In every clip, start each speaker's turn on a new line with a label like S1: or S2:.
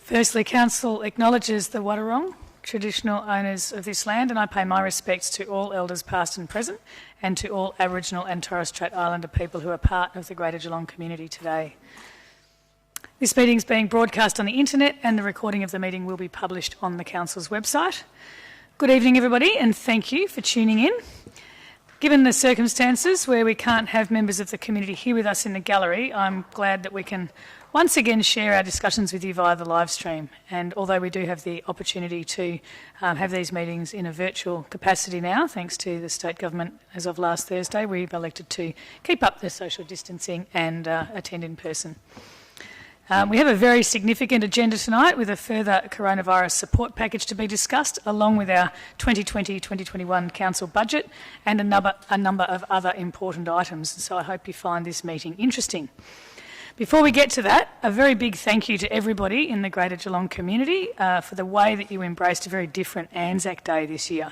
S1: Firstly, Council acknowledges the Wadawurrung, traditional owners of this land, and I pay my respects to all elders past and present and to all Aboriginal and Torres Strait Islander people who are part of the Greater Geelong community today. This meeting is being broadcast on the internet and the recording of the meeting will be published on the Council's website. Good evening everybody and thank you for tuning in. Given the circumstances where we can't have members of the community here with us in the gallery, I'm glad that we can once again share our discussions with you via the live stream. And although we do have the opportunity to have these meetings in a virtual capacity now, thanks to the state government as of last Thursday, we've elected to keep up the social distancing and attend in person. We have a very significant agenda tonight with a further coronavirus support package to be discussed, along with our 2020-2021 Council budget and a number of other important items. So I hope you find this meeting interesting. Before we get to that, a very big thank you to everybody in the Greater Geelong community for the way that you embraced a very different Anzac Day this year.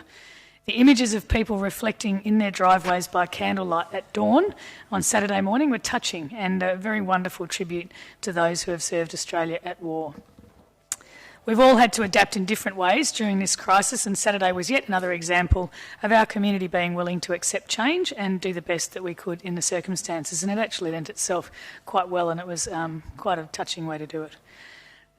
S1: The images of people reflecting in their driveways by candlelight at dawn on Saturday morning were touching and a very wonderful tribute to those who have served Australia at war. We've all had to adapt in different ways during this crisis, and Saturday was yet another example of our community being willing to accept change and do the best that we could in the circumstances, and it actually lent itself quite well, and it was quite a touching way to do it.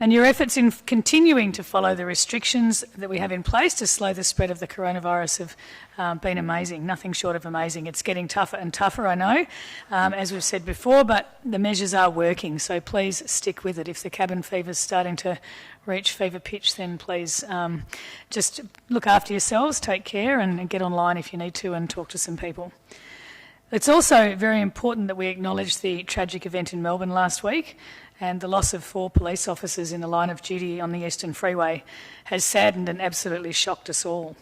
S1: And your efforts in continuing to follow the restrictions that we have in place to slow the spread of the coronavirus have been amazing, nothing short of amazing. It's getting tougher and tougher, I know, as we've said before, but the measures are working, so please stick with it. If the cabin fever is starting to reach fever pitch, then please just look after yourselves, take care and get online if you need to and talk to some people. It's also very important that we acknowledge the tragic event in Melbourne last week, and the loss of 4 police officers in the line of duty on the Eastern Freeway has saddened and absolutely shocked us all.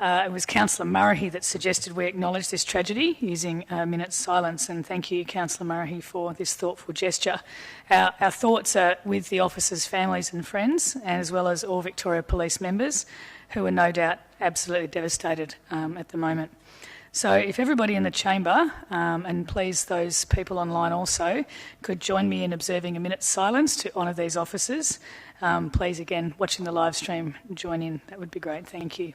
S1: It was Councillor Murray that suggested we acknowledge this tragedy using a minute's silence, and thank you, Councillor Murray, for this thoughtful gesture. Our thoughts are with the officers' families and friends, as well as all Victoria Police members, who are no doubt absolutely devastated at the moment. So if everybody in the chamber, and please those people online also, could join me in observing a minute's silence to honour these officers. Please, again, watching the live stream, join in. That would be great. Thank you.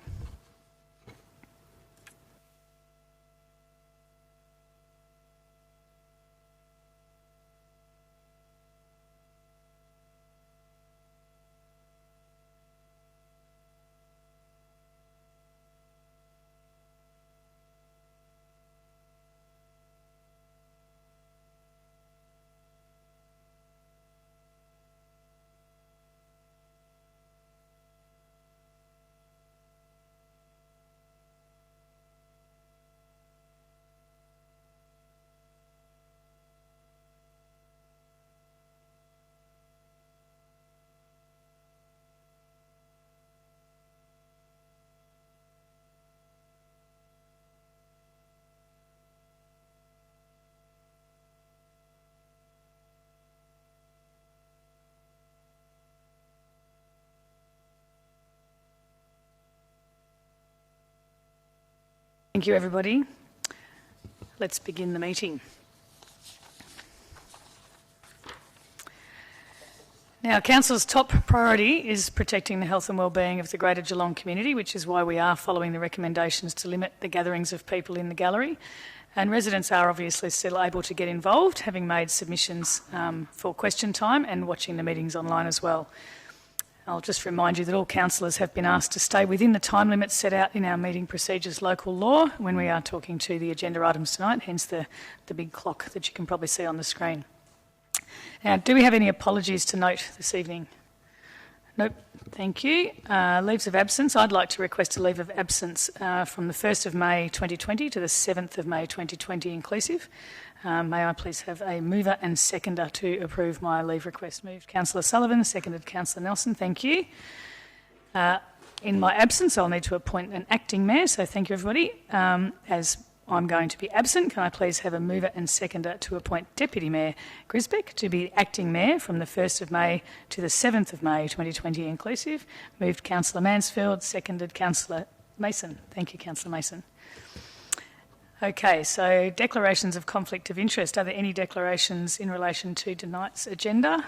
S1: Thank you, everybody. Let's begin the meeting. Now, Council's top priority is protecting the health and wellbeing of the Greater Geelong community, which is why we are following the recommendations to limit the gatherings of people in the gallery. And residents are obviously still able to get involved, having made submissions for question time and watching the meetings online as well. I'll just remind you that all councillors have been asked to stay within the time limits set out in our meeting procedures local law when we are talking to the agenda items tonight, hence the big clock that you can probably see on the screen. Now, do we have any apologies to note this evening? Nope, thank you. Leaves of absence. I'd like to request a leave of absence from the 1st of May 2020 to the 7th of May 2020 inclusive. May I please have a mover and seconder to approve my leave request? Moved Councillor Sullivan, seconded Councillor Nelson. Thank you. In my absence, I'll need to appoint an acting mayor, so thank you, everybody. As I'm going to be absent, can I please have a mover and seconder to appoint Deputy Mayor Grisbeck to be acting mayor from the 1st of May to the 7th of May 2020 inclusive? Moved Councillor Mansfield, seconded Councillor Mason. Thank you, Councillor Mason. Okay, so declarations of conflict of interest. Are there any declarations in relation to tonight's agenda?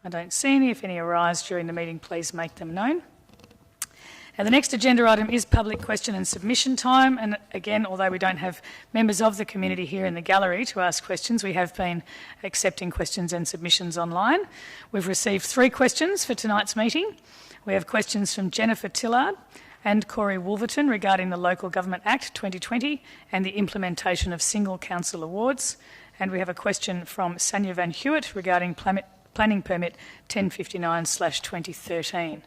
S1: I don't see any. If any arise during the meeting, please make them known. Now, the next agenda item is public question and submission time, and again, although we don't have members of the community here in the gallery to ask questions, we have been accepting questions and submissions online. We've received 3 questions for tonight's meeting. We have questions from Jennifer Tillard and Corey Wolverton regarding the Local Government Act 2020 and the implementation of single council awards, and we have a question from Sanya Van Hewitt regarding Planning Permit 1059/2013.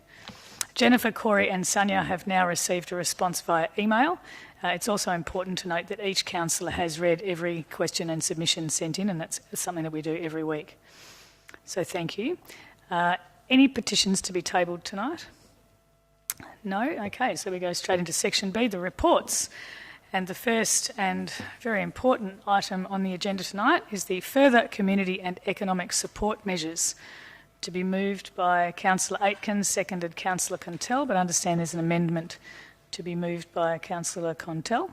S1: Jennifer, Corey and Sanya have now received a response via email. It's also important to note that each councillor has read every question and submission sent in, and that's something that we do every week. So thank you. Any petitions to be tabled tonight? No? Okay, so we go straight into section B, the reports. And the first and very important item on the agenda tonight is the further community and economic support measures, to be moved by Councillor Aitken, seconded Councillor Contell, but I understand there's an amendment to be moved by Councillor Contell.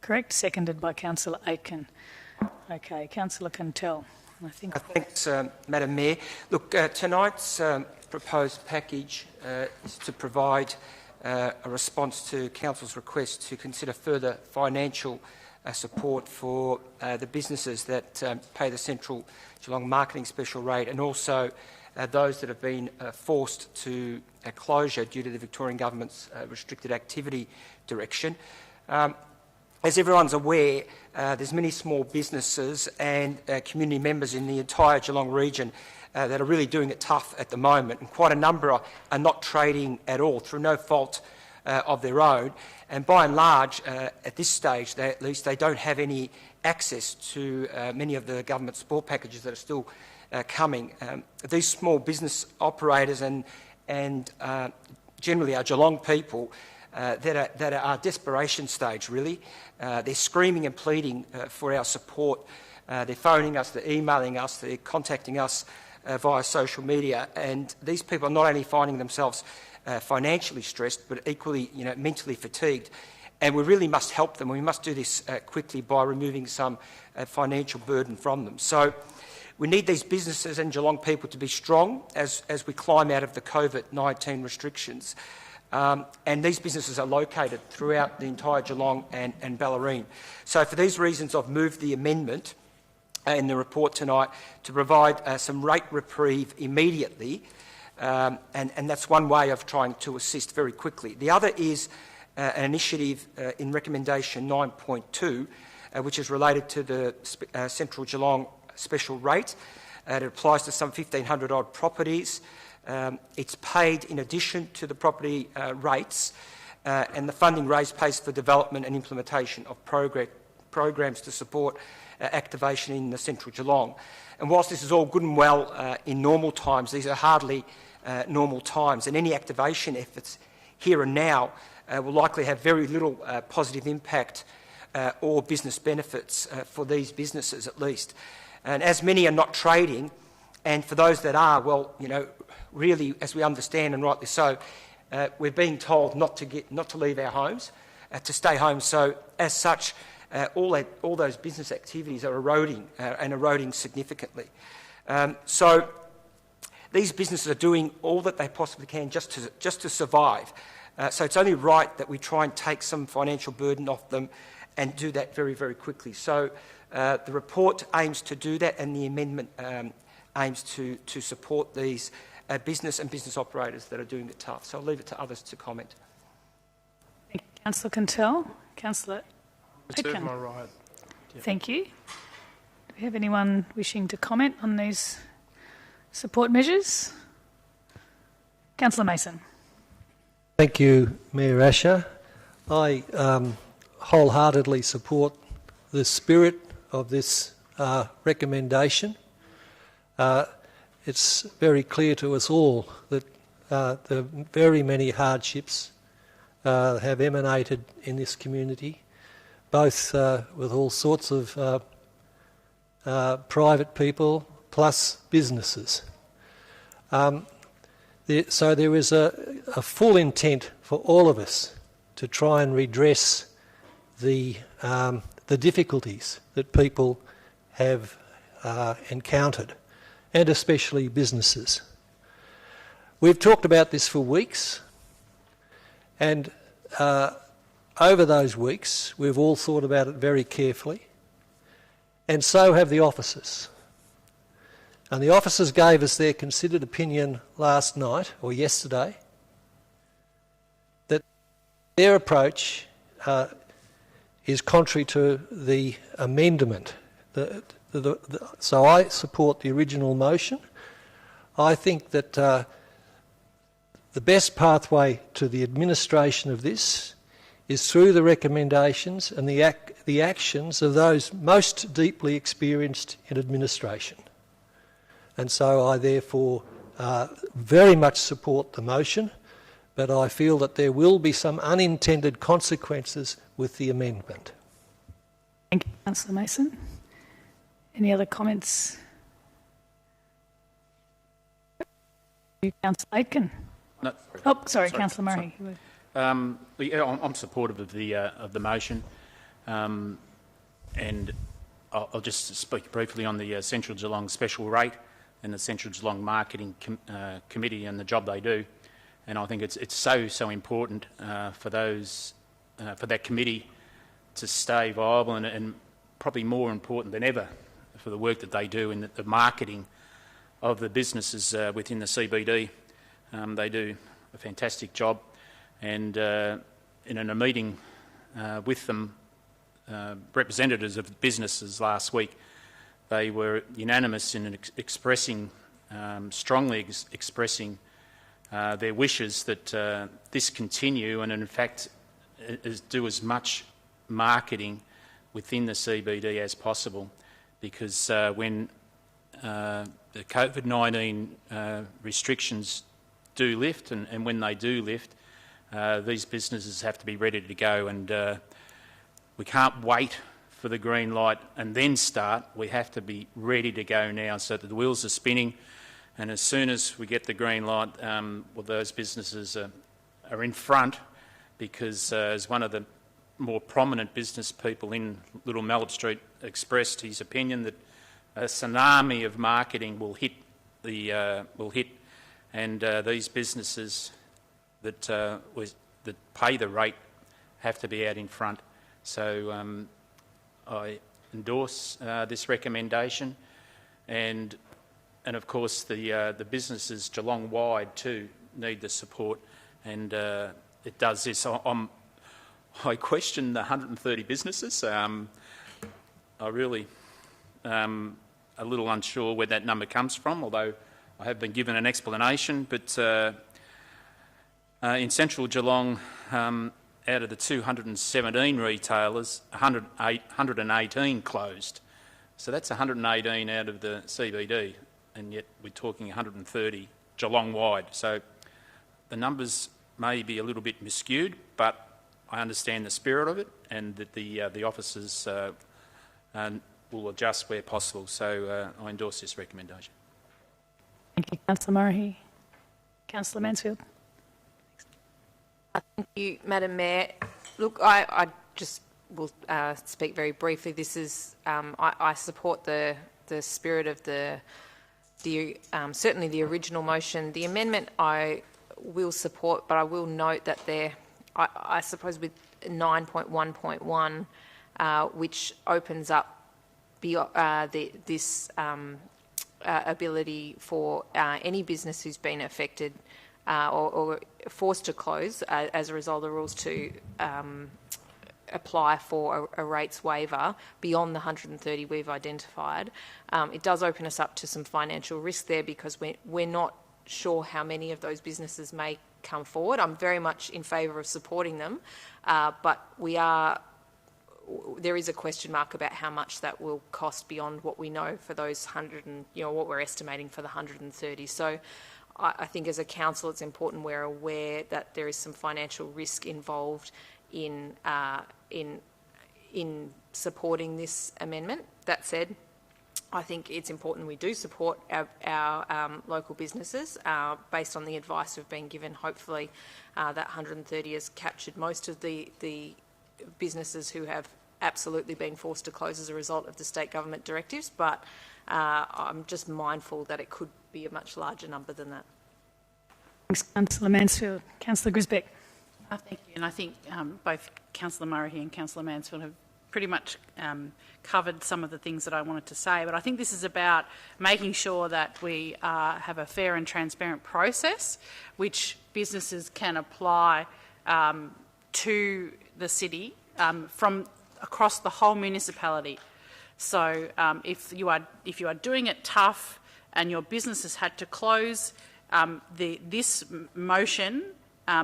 S1: Correct? Seconded by Councillor Aitken. Okay, Councillor Contell.
S2: Thanks, Madam Mayor. Look, tonight's proposed package is to provide a response to Council's request to consider further financial support for the businesses that pay the Central Geelong Marketing Special Rate, and also those that have been forced to closure due to the Victorian Government's restricted activity direction. As everyone's aware, there's many small businesses and community members in the entire Geelong region that are really doing it tough at the moment, and quite a number are not trading at all through no fault of their own, and by and large, at this stage at least, they don't have any access to many of the government support packages that are still coming. These small business operators and generally our Geelong people that are desperation stage, really. They're screaming and pleading for our support. They're phoning us, they're emailing us, they're contacting us via social media, and these people are not only finding themselves financially stressed, but equally, mentally fatigued. And we really must help them. We must do this quickly by removing some financial burden from them. So we need these businesses and Geelong people to be strong as we climb out of the COVID-19 restrictions. And these businesses are located throughout the entire Geelong and Bellarine. So for these reasons, I've moved the amendment in the report tonight to provide some rate reprieve immediately, and that's one way of trying to assist very quickly. The other is an initiative in recommendation 9.2, which is related to the Central Geelong special rate. It applies to some 1,500 odd properties. It's paid in addition to the property rates, and the funding raised pays for development and implementation of programs to support activation in the Central Geelong. And whilst this is all good and well in normal times, these are hardly normal times, and any activation efforts here and now will likely have very little positive impact or business benefits for these businesses at least. And as many are not trading, and for those that are, well, really, as we understand, and rightly so, we're being told not to leave our homes, to stay home. So, as such, all those business activities are eroding and eroding significantly. So, these businesses are doing all that they possibly can just to survive. So, it's only right that we try and take some financial burden off them and do that very, very quickly. So, the report aims to do that, and the amendment aims to support these business and business operators that are doing it tough. So I'll leave it to others to comment.
S1: Thank you, Councillor Contell. Councillor
S3: Reserve
S1: Aitken.
S3: my right. Yeah.
S1: Thank you. Do we have anyone wishing to comment on these support measures? Councillor Mason.
S4: Thank you, Mayor Asher. I wholeheartedly support the spirit of this recommendation. It's very clear to us all that the very many hardships have emanated in this community, both with all sorts of private people plus businesses. So there is a full intent for all of us to try and redress the difficulties that people have encountered, and especially businesses. We've talked about this for weeks, and over those weeks we've all thought about it very carefully, and so have the officers. And the officers gave us their considered opinion last night, or yesterday, that their approach is contrary to the amendment. So I support the original motion. I think that the best pathway to the administration of this is through the recommendations and the actions of those most deeply experienced in administration. And so I therefore very much support the motion, but I feel that there will be some unintended consequences with the amendment.
S1: Thank you, Councillor Mason. Any other comments? Councillor Aitken.
S3: No,
S1: Oh, sorry, Councillor Murray.
S3: yeah, I'm supportive of the motion, and I'll just speak briefly on the Central Geelong special rate and the Central Geelong Marketing Committee and the job they do. And I think it's so important for that committee to stay viable, and probably more important than ever for the work that they do in the marketing of the businesses within the CBD. They do a fantastic job, and in a meeting with them, representatives of businesses last week, they were unanimous in expressing, strongly expressing their wishes that this continue, and in fact do as much marketing within the CBD as possible, because when the COVID-19 restrictions do lift, and when they do lift, these businesses have to be ready to go, and we can't wait for the green light and then start. We have to be ready to go now so that the wheels are spinning, and as soon as we get the green light, well, those businesses are in front, because as one of the more prominent business people in Little Mallet Street expressed his opinion that a tsunami of marketing will hit, and these businesses that pay the rate have to be out in front. So I endorse this recommendation, and of course the businesses Geelong-wide too need the support, and it does this. I question the 130 businesses. I really a little unsure where that number comes from, although I have been given an explanation. But in Central Geelong, out of the 217 retailers, 118 closed. So that's 118 out of the CBD, and yet we're talking 130 Geelong-wide. So the numbers may be a little bit miscued, but I understand the spirit of it, and that the officers will adjust where possible. So I endorse this recommendation.
S1: Thank you, Councillor Murray. Councillor Mansfield.
S5: Thank you, Madam Mayor. Look, I just will speak very briefly. This is I support the spirit of the certainly the original motion. The amendment I will support, but I will note that I suppose with 9.1.1, which opens up this ability for any business who's been affected or forced to close as a result of the rules to apply for a rates waiver beyond the 130 we've identified. It does open us up to some financial risk there, because we're not sure how many of those businesses may come forward. I'm very much in favour of supporting them, but there is a question mark about how much that will cost beyond what we know for those 100 and what we're estimating for the 130. So I think as a council it's important we're aware that there is some financial risk involved in supporting this amendment. That said, I think it's important we do support our local businesses based on the advice we've been given. Hopefully that 130 has captured most of the businesses who have absolutely been forced to close as a result of the state government directives, but I'm just mindful that it could be a much larger number than that.
S1: Thanks, Councillor Mansfield. Councillor Grisbeck.
S6: Thank you. And I think both Councillor Murray and Councillor Mansfield have pretty much covered some of the things that I wanted to say. But I think this is about making sure that we have a fair and transparent process which businesses can apply to the city from across the whole municipality. So if you are doing it tough and your business has had to close, this motion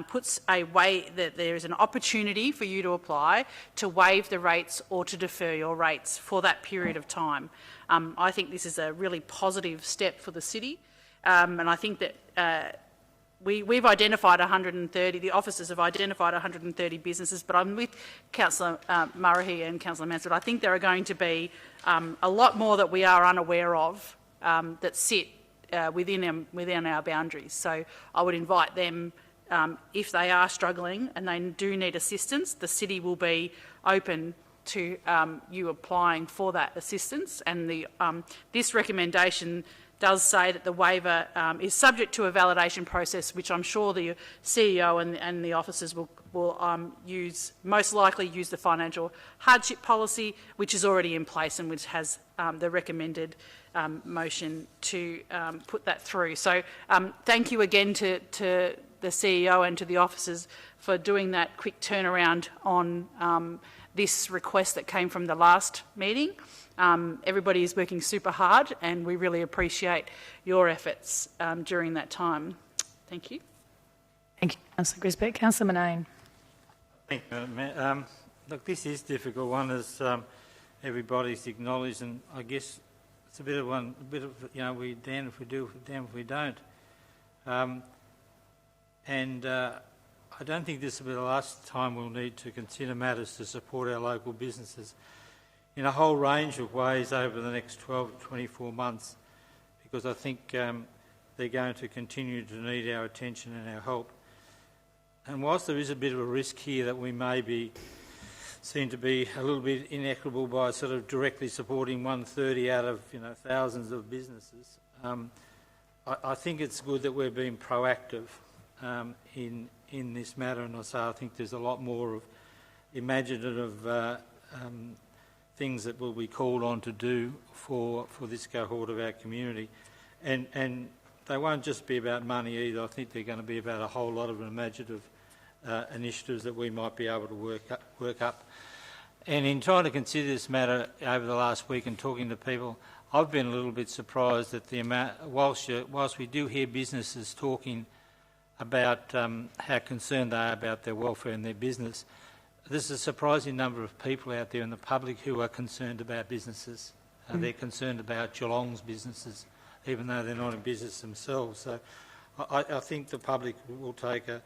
S6: puts a way that there is an opportunity for you to apply to waive the rates or to defer your rates for that period of time. I think this is a really positive step for the city, and I think that we've identified 130, the officers have identified 130 businesses, but I'm with Councillor Murray and Councillor Mansfield. I think there are going to be a lot more that we are unaware of that sit within our boundaries. So I would invite them, if they are struggling and they do need assistance, the city will be open to you applying for that assistance. And this recommendation does say that the waiver is subject to a validation process, which I'm sure the CEO and the officers will most likely use the financial hardship policy, which is already in place and which has the recommended motion to put that through. So thank you again to the CEO and to the officers for doing that quick turnaround on this request that came from the last meeting. Everybody is working super hard and we really appreciate your efforts during that time. Thank you.
S1: Thank you, Councillor Grisbeck. Councillor Manane.
S7: Thank you. Look, this is a difficult one, as everybody's acknowledged, and I guess it's a bit of we damn if we do, damn if we don't. I don't think this will be the last time we'll need to consider matters to support our local businesses in a whole range of ways over the next 12 to 24 months, because I think they're going to continue to need our attention and our help. And whilst there is a bit of a risk here that we may be seen to be a little bit inequitable by sort of directly supporting 130 out of thousands of businesses, I think it's good that we're being proactive in this matter, and I think there's a lot more of imaginative things that we'll be called on to do for this cohort of our community, and they won't just be about money either. I think they're going to be about a whole lot of imaginative initiatives that we might be able to work up. And in trying to consider this matter over the last week and talking to people, I've been a little bit surprised at the amount. Whilst we do hear businesses talking about how concerned they are about their welfare and their business, there's a surprising number of people out there in the public who are concerned about businesses. They're concerned about Geelong's businesses, even though they're not in business themselves. So I think the public will take a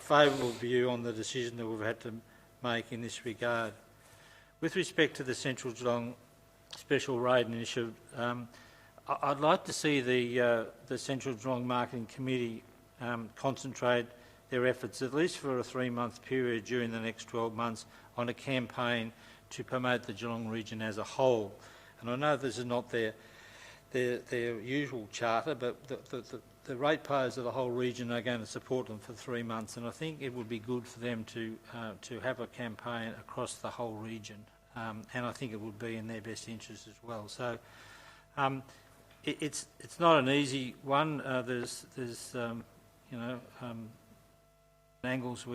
S7: favourable view on the decision that we've had to make in this regard. With respect to the Central Geelong Special Rate Initiative, I'd like to see the Central Geelong Marketing Committee concentrate their efforts, at least for a 3-month period during the next 12 months, on a campaign to promote the Geelong region as a whole. And I know this is not their usual charter, but the ratepayers of the whole region are going to support them for 3 months, and I think it would be good for them to have a campaign across the whole region, and I think it would be in their best interest as well. So it's not an easy one. There's angles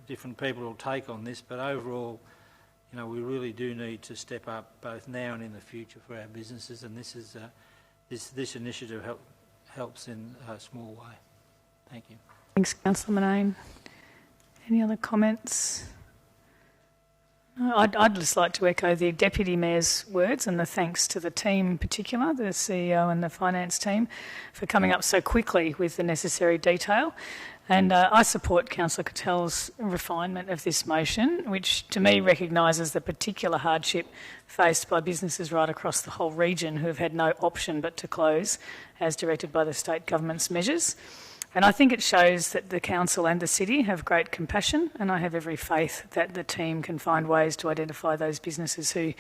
S7: different people will take on this, but overall, we really do need to step up both now and in the future for our businesses, and this initiative helps in a small way. Thank you.
S1: Thanks, Councillor Manane. Any other comments? No, I'd just like to echo the Deputy Mayor's words and the thanks to the team in particular, the CEO and the finance team, for coming up so quickly with the necessary detail. And I support Councillor Catel's refinement of this motion, which to me recognises the particular hardship faced by businesses right across the whole region who have had no option but to close, as directed by the state government's measures. And I think it shows that the council and the city have great compassion, and I have every faith that the team can find ways to identify those businesses who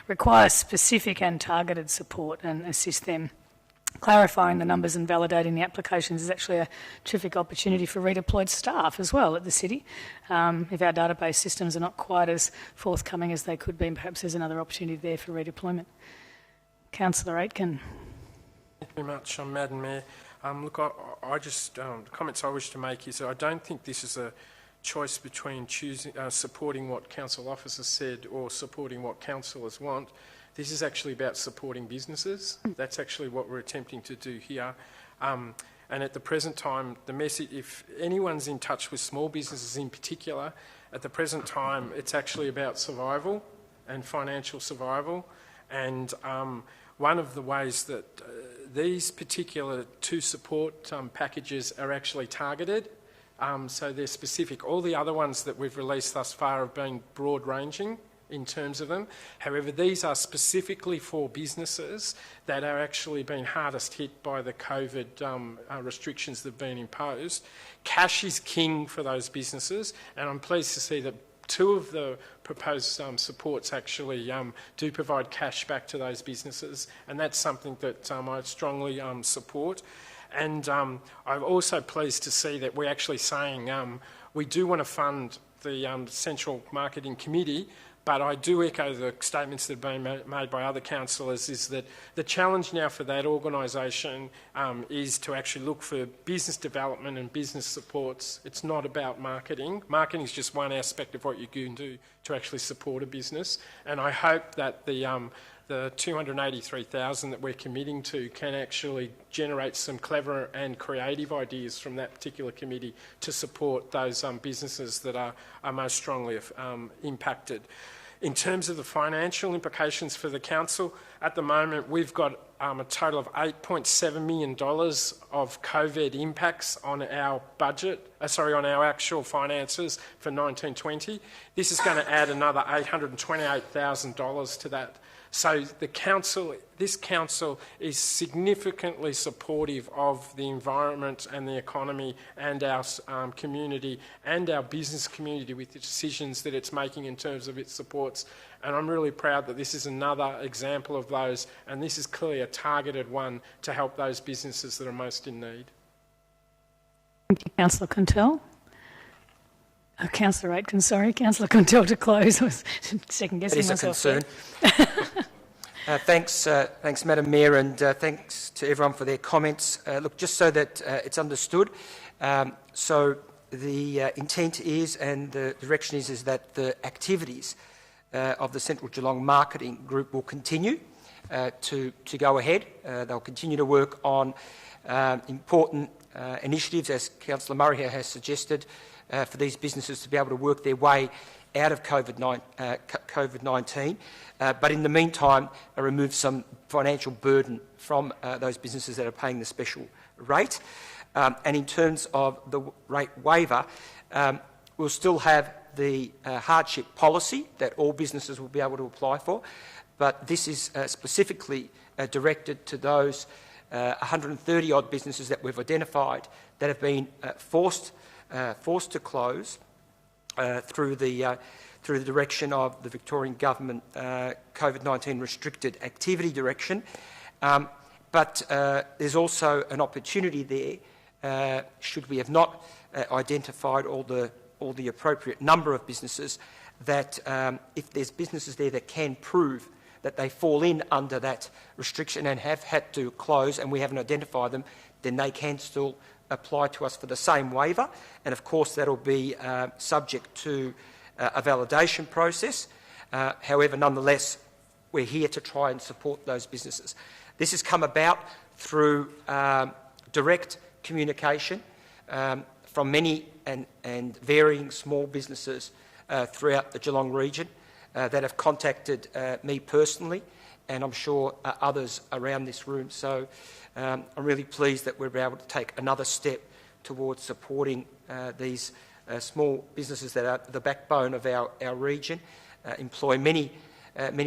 S1: require specific and targeted support and assist them clarifying the numbers and validating the applications is actually a terrific opportunity for redeployed staff as well at the city. If our database systems are not quite as forthcoming as they could be, perhaps there's another opportunity there for redeployment. Councillor Aitken.
S8: Thank you very much, Madam Mayor. Look, I just the comments I wish to make is that I don't think this is a choice between choosing supporting what council officers said or supporting what councillors want. This is actually about supporting businesses. That's actually what we're attempting to do here. And at the present time, the message, if anyone's in touch with small businesses in particular, at the present time, it's actually about survival and financial survival. And one of the ways that these particular two support packages are actually targeted, so they're specific. All the other ones that we've released thus far have been broad-ranging in terms of them. However, these are specifically for businesses that are actually being hardest hit by the COVID restrictions that have been imposed. Cash is king for those businesses, and I'm pleased to see that two of the proposed supports actually do provide cash back to those businesses, and that's something that I strongly support. And I'm also pleased to see that we're actually saying we do want to fund the Central Marketing Committee, but I do echo the statements that have been made by other councillors, is that the challenge now for that organisation is to actually look for business development and business supports. It's not about marketing. Marketing is just one aspect of what you can do to actually support a business. And I hope that the 283,000 that we're committing to can actually generate some clever and creative ideas from that particular committee to support those businesses that are most strongly impacted. In terms of the financial implications for the council, at the moment we've got a total of $8.7 million of COVID impacts on our budget, on our actual finances for 1920. This is going to add another $828,000 to that. So this council is significantly supportive of the environment and the economy and our community and our business community with the decisions that it's making in terms of its supports. And I'm really proud that this is another example of those, and this is clearly a targeted one to help those businesses that are most in need.
S1: Thank you, Councillor Kuntell. Councillor Aitken, sorry. Councillor Kuntell to close. I was second-guessing myself.
S2: It is a concern. Thanks, Madam Mayor, and thanks to everyone for their comments. Look, just so that it's understood, so the intent is and the direction is that the activities of the Central Geelong Marketing Group will continue to go ahead. They'll continue to work on important initiatives, as Councillor Murray has suggested, for these businesses to be able to work their way out of COVID-19, but in the meantime remove some financial burden from those businesses that are paying the special rate. And in terms of the rate waiver, we'll still have the hardship policy that all businesses will be able to apply for, but this is specifically directed to those 130-odd businesses that we've identified that have been forced to close through the direction of the Victorian Government COVID-19 Restricted Activity Direction. But there's also an opportunity there, should we have not identified all the appropriate number of businesses, that if there's businesses there that can prove that they fall in under that restriction and have had to close and we haven't identified them, then they can still apply to us for the same waiver. And of course that'll be subject to a validation process. However, nonetheless, we're here to try and support those businesses. This has come about through direct communication from many and varying small businesses throughout the Geelong region that have contacted me personally, and I'm sure others around this room. So I'm really pleased that we're able to take another step towards supporting these small businesses that are the backbone of our region, employ many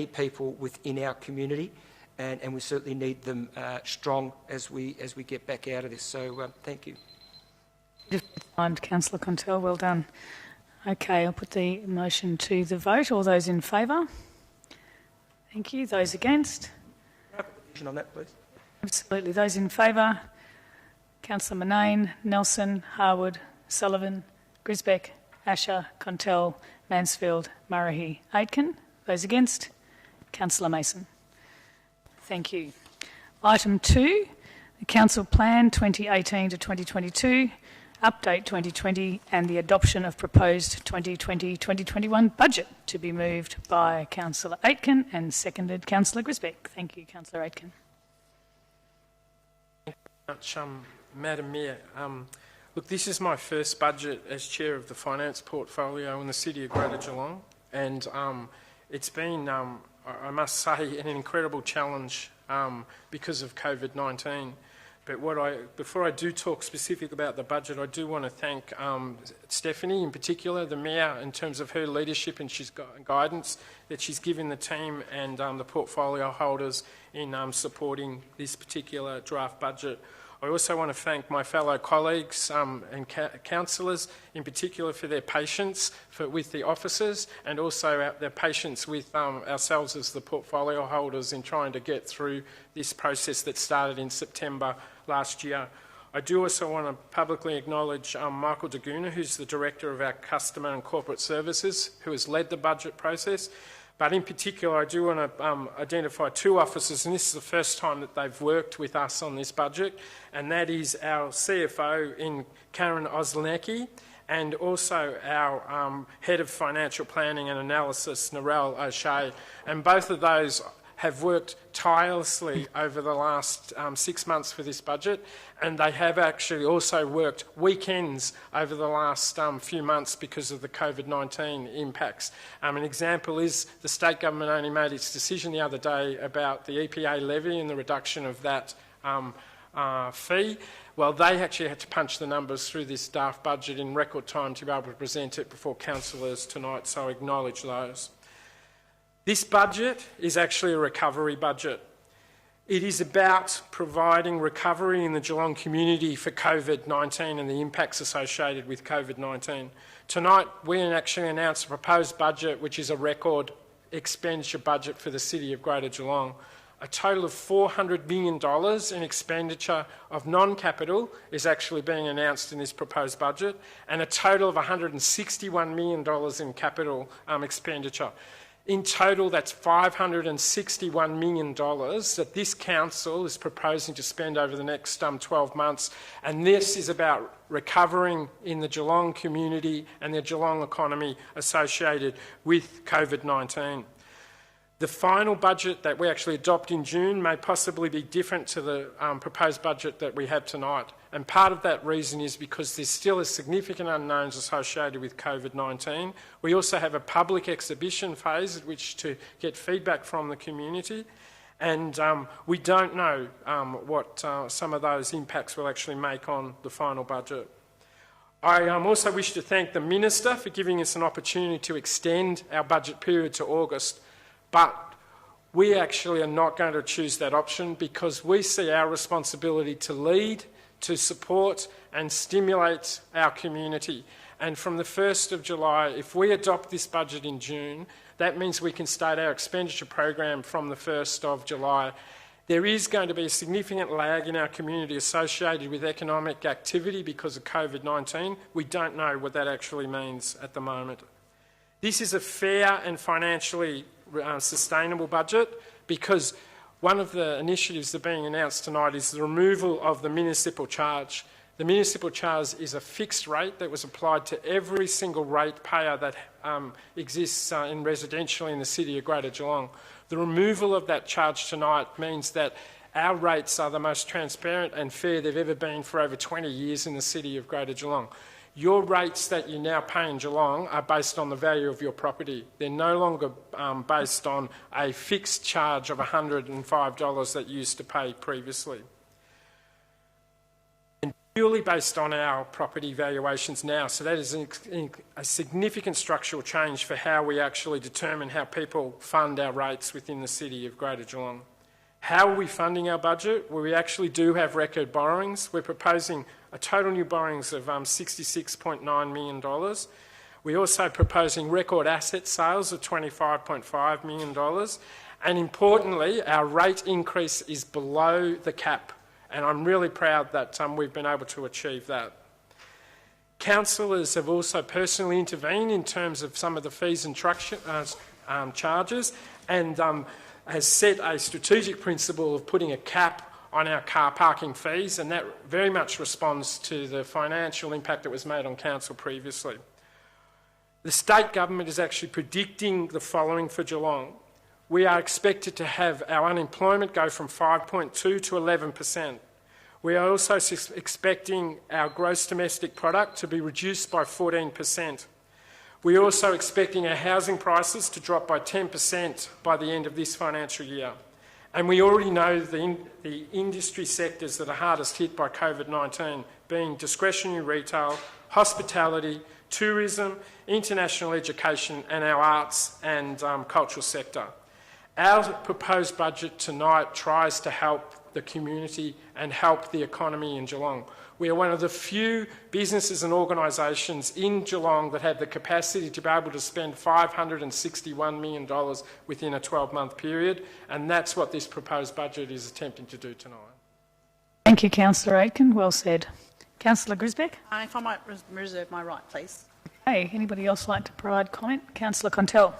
S2: people within our community, and we certainly need them strong as we get back out of this. So thank you.
S1: Councillor Kuntell, well done. Okay, I'll put the motion to the vote. All those in favour? Thank you. Those against?
S2: Can I have a petition on that, please?
S1: Absolutely. Those in favour? Councillor Murnane, Nelson, Harwood, Sullivan, Grisbeck, Asher, Contell, Mansfield, Murray, Aitken. Those against? Councillor Mason. Thank you. Item 2, the Council Plan 2018 to 2022, Update 2020 and the adoption of proposed 2020-2021 budget, to be moved by Councillor Aitken and seconded Councillor Grisbeck. Thank you, Councillor Aitken.
S8: Thank you very much, Madam Mayor. Look, this is my first budget as Chair of the Finance Portfolio in the City of Greater Geelong, and it's been, I must say, an incredible challenge because of COVID-19. But before I do talk specific about the budget, I do want to thank Stephanie, in particular, the Mayor, in terms of her leadership and guidance that she's given the team and the portfolio holders in supporting this particular draft budget. I also want to thank my fellow colleagues and councillors, in particular, for their patience with the officers, and also their patience with ourselves as the portfolio holders in trying to get through this process that started in September last year. I do also want to publicly acknowledge Michael Daguna, who's the Director of our Customer and Corporate Services, who has led the budget process. But in particular, I do want to identify two officers, and this is the first time that they've worked with us on this budget, and that is our CFO in Karen Oslanecki, and also our Head of Financial Planning and Analysis, Narelle O'Shea. And both of those have worked tirelessly over the last 6 months for this budget, and they have actually also worked weekends over the last few months because of the COVID-19 impacts. An example is the state government only made its decision the other day about the EPA levy and the reduction of that fee. Well, they actually had to punch the numbers through this draft budget in record time to be able to present it before councillors tonight, so I acknowledge those. This budget is actually a recovery budget. It is about providing recovery in the Geelong community for COVID-19 and the impacts associated with COVID-19. Tonight, we actually announced a proposed budget, which is a record expenditure budget for the City of Greater Geelong. A total of $400 million in expenditure of non-capital is actually being announced in this proposed budget, and a total of $161 million in capital expenditure. In total, that's $561 million that this council is proposing to spend over the next 12 months, and this is about recovering in the Geelong community and the Geelong economy associated with COVID-19. The final budget that we actually adopt in June may possibly be different to the proposed budget that we have tonight. And part of that reason is because there's still a significant unknowns associated with COVID-19. We also have a public exhibition phase at which to get feedback from the community. And we don't know what some of those impacts will actually make on the final budget. I also wish to thank the Minister for giving us an opportunity to extend our budget period to August. But we actually are not going to choose that option because we see our responsibility to lead, to support and stimulate our community. And from the 1st of July, if we adopt this budget in June, that means we can start our expenditure program from the 1st of July. There is going to be a significant lag in our community associated with economic activity because of COVID-19. We don't know what that actually means at the moment. This is a fair and financially sustainable budget because one of the initiatives that are being announced tonight is the removal of the municipal charge. The municipal charge is a fixed rate that was applied to every single ratepayer that exists in residential in the City of Greater Geelong. The removal of that charge tonight means that our rates are the most transparent and fair they've ever been for over 20 years in the City of Greater Geelong. Your rates that you now pay in Geelong are based on the value of your property. They're no longer based on a fixed charge of $105 that you used to pay previously. And purely based on our property valuations now, so that is a significant structural change for how we actually determine how people fund our rates within the City of Greater Geelong. How are we funding our budget? Well, we actually do have record borrowings. We're proposing a total new borrowings of $66.9 million. We're also proposing record asset sales of $25.5 million. And importantly, our rate increase is below the cap, and I'm really proud that we've been able to achieve that. Councillors have also personally intervened in terms of some of the fees and charges, and has set a strategic principle of putting a cap on our car parking fees, and that very much responds to the financial impact that was made on council previously. The state government is actually predicting the following for Geelong. We are expected to have our unemployment go from 5.2 to 11%. We are also expecting our gross domestic product to be reduced by 14%. We are also expecting our housing prices to drop by 10% by the end of this financial year. And we already know the industry sectors that are hardest hit by COVID-19 being discretionary retail, hospitality, tourism, international education and our arts and cultural sector. Our proposed budget tonight tries to help the community and help the economy in Geelong. We are one of the few businesses and organisations in Geelong that have the capacity to be able to spend $561 million within a 12-month period, and that's what this proposed budget is attempting to do tonight.
S1: Thank you, Councillor Aitken. Well said. Councillor Grisbeck?
S6: If I might reserve my right, please.
S1: Hey, anybody else like to provide comment? Councillor Contell.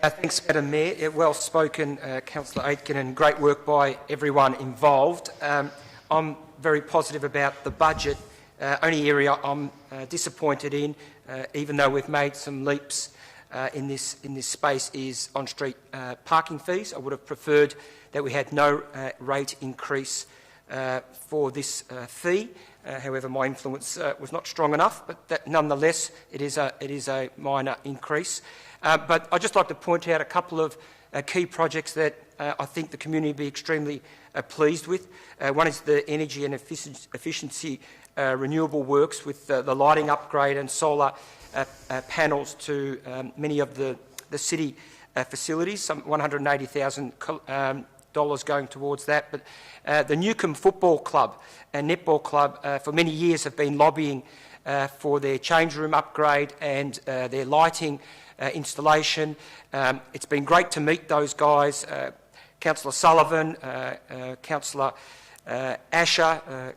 S2: Thanks, Madam Mayor. Well spoken, Councillor Aitken, and great work by everyone involved. I'm very positive about the budget. Only area I'm disappointed in, even though we've made some leaps in this space, is on-street parking fees. I would have preferred that we had no rate increase for this fee. However, my influence was not strong enough, but that, nonetheless, it is a minor increase. But I'd just like to point out a couple of key projects that I think the community will be extremely pleased with. One is the energy and efficiency renewable works with the lighting upgrade and solar panels to many of the city facilities, some $180,000 going towards that. But the Newcombe Football Club and Netball Club for many years have been lobbying for their change room upgrade and their lighting installation. It's been great to meet those guys, Councillor Sullivan, Councillor Asher,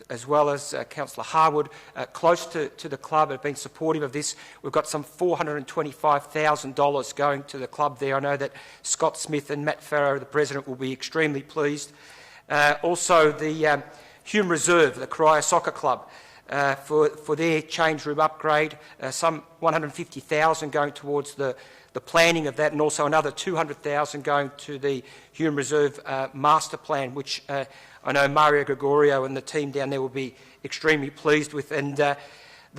S2: as well as Councillor Harwood, close to the club, have been supportive of this. We've got some $425,000 going to the club there. I know that Scott Smith and Matt Farrow, the President, will be extremely pleased. Also the Hume Reserve, the Corio Soccer Club, for their change room upgrade, some $150,000 going towards the planning of that, and also another $200,000 going to the Hume Reserve master plan, which I know Mario Gregorio and the team down there will be extremely pleased with. And the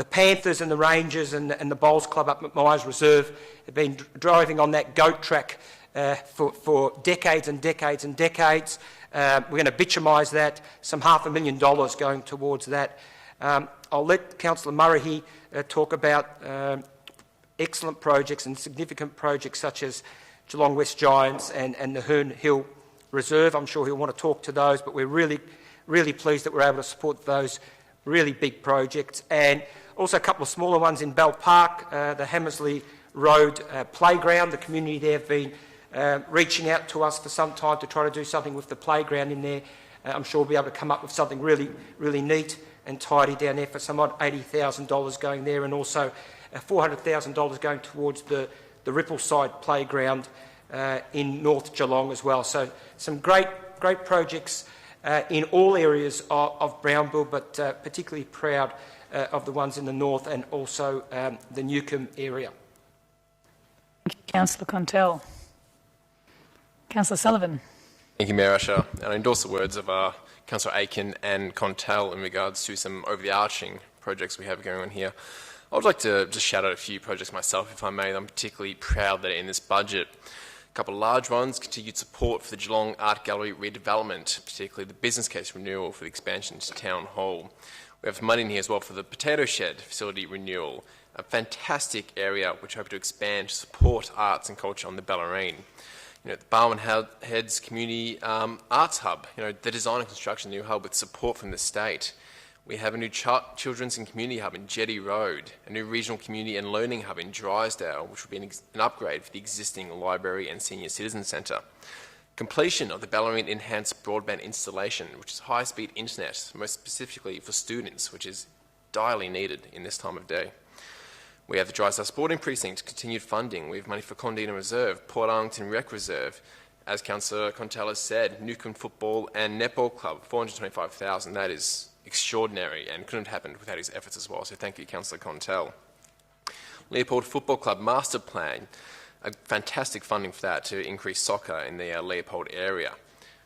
S2: Panthers and the Rangers and the Bowls Club up at Myers Reserve have been driving on that goat track for decades and decades and decades. We're going to bitumise that, some $500,000 going towards that. I'll let Councillor Murray talk about excellent projects and significant projects such as Geelong West Giants and the Herne Hill Reserve. I'm sure he'll want to talk to those, but we're really pleased that we're able to support those really big projects. And also a couple of smaller ones in Bell Park, the Hammersley Road playground. The community there have been reaching out to us for some time to try to do something with the playground in there. I'm sure we'll be able to come up with something really neat and tidy down there for some odd $80,000 going there, and also $400,000 going towards the Rippleside playground in North Geelong as well. So some great projects in all areas of Brownville, but particularly proud of the ones in the north and also the Newcombe area.
S1: Thank you, Councillor Contell. Councillor Sullivan.
S9: Thank you, Mayor Usher. And I endorse the words of Councillor Aitken and Contell in regards to some over-the-arching projects we have going on here. I would like to just shout out a few projects myself, if I may. I'm particularly proud that in this budget, a couple of large ones, continued support for the Geelong Art Gallery redevelopment, particularly the business case renewal for the expansion to Town Hall. We have money in here as well for the Potato Shed facility renewal, a fantastic area which I hope to expand to support arts and culture on the Bellarine. The Barwon Heads Community Arts Hub, the design and construction new hub with support from the state. We have a new children's and community hub in Jetty Road, a new regional community and learning hub in Drysdale, which will be an upgrade for the existing library and senior citizen centre. Completion of the Ballerine Enhanced Broadband installation, which is high-speed internet, most specifically for students, which is direly needed in this time of day. We have the Drysdale Sporting Precinct, continued funding. We have money for Condina Reserve, Port Arlington Rec Reserve. As Councillor Contell has said, Newcombe Football and Netball Club, $425,000. That is extraordinary and couldn't have happened without his efforts as well. So thank you, Councillor Contell. Leopold Football Club Master Plan, a fantastic funding for that to increase soccer in the Leopold area.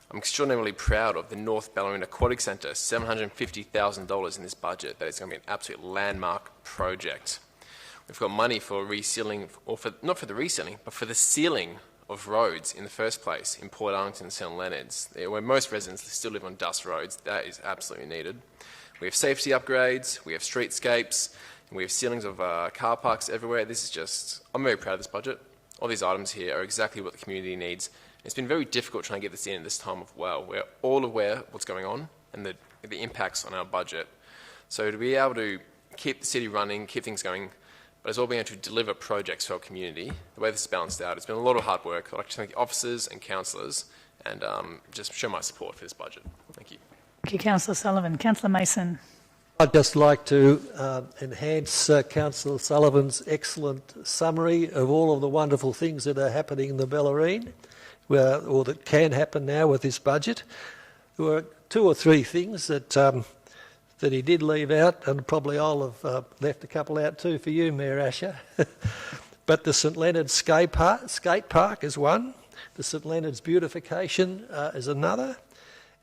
S9: I'm extraordinarily proud of the North Ballerina Aquatic Centre, $750,000 in this budget. That is going to be an absolute landmark project. We've got money for resealing, or not for the resealing, but for the sealing of roads in the first place in Port Arlington and St Leonards, where most residents still live on dust roads. That is absolutely needed. We have safety upgrades, we have streetscapes, and we have ceilings of car parks everywhere. This is just, I'm very proud of this budget. All these items here are exactly what the community needs. It's been very difficult trying to get this in at this time of well. We're all aware of what's going on and the impacts on our budget. So to be able to keep the city running, keep things going, but as well being able to deliver projects for our community, the way this is balanced out, it's been a lot of hard work. I'd like to thank the officers and councillors and just show my support for this budget. Thank you.
S1: Thank you, Councillor Sullivan. Councillor Mason.
S4: I'd just like to enhance Councillor Sullivan's excellent summary of all of the wonderful things that are happening in the Bellarine, or that can happen now with this budget. There were 2 or 3 things that that he did leave out, and probably I'll have left a couple out too for you, Mayor Asher. But the St Leonard's skate park is one, the St Leonard's beautification is another,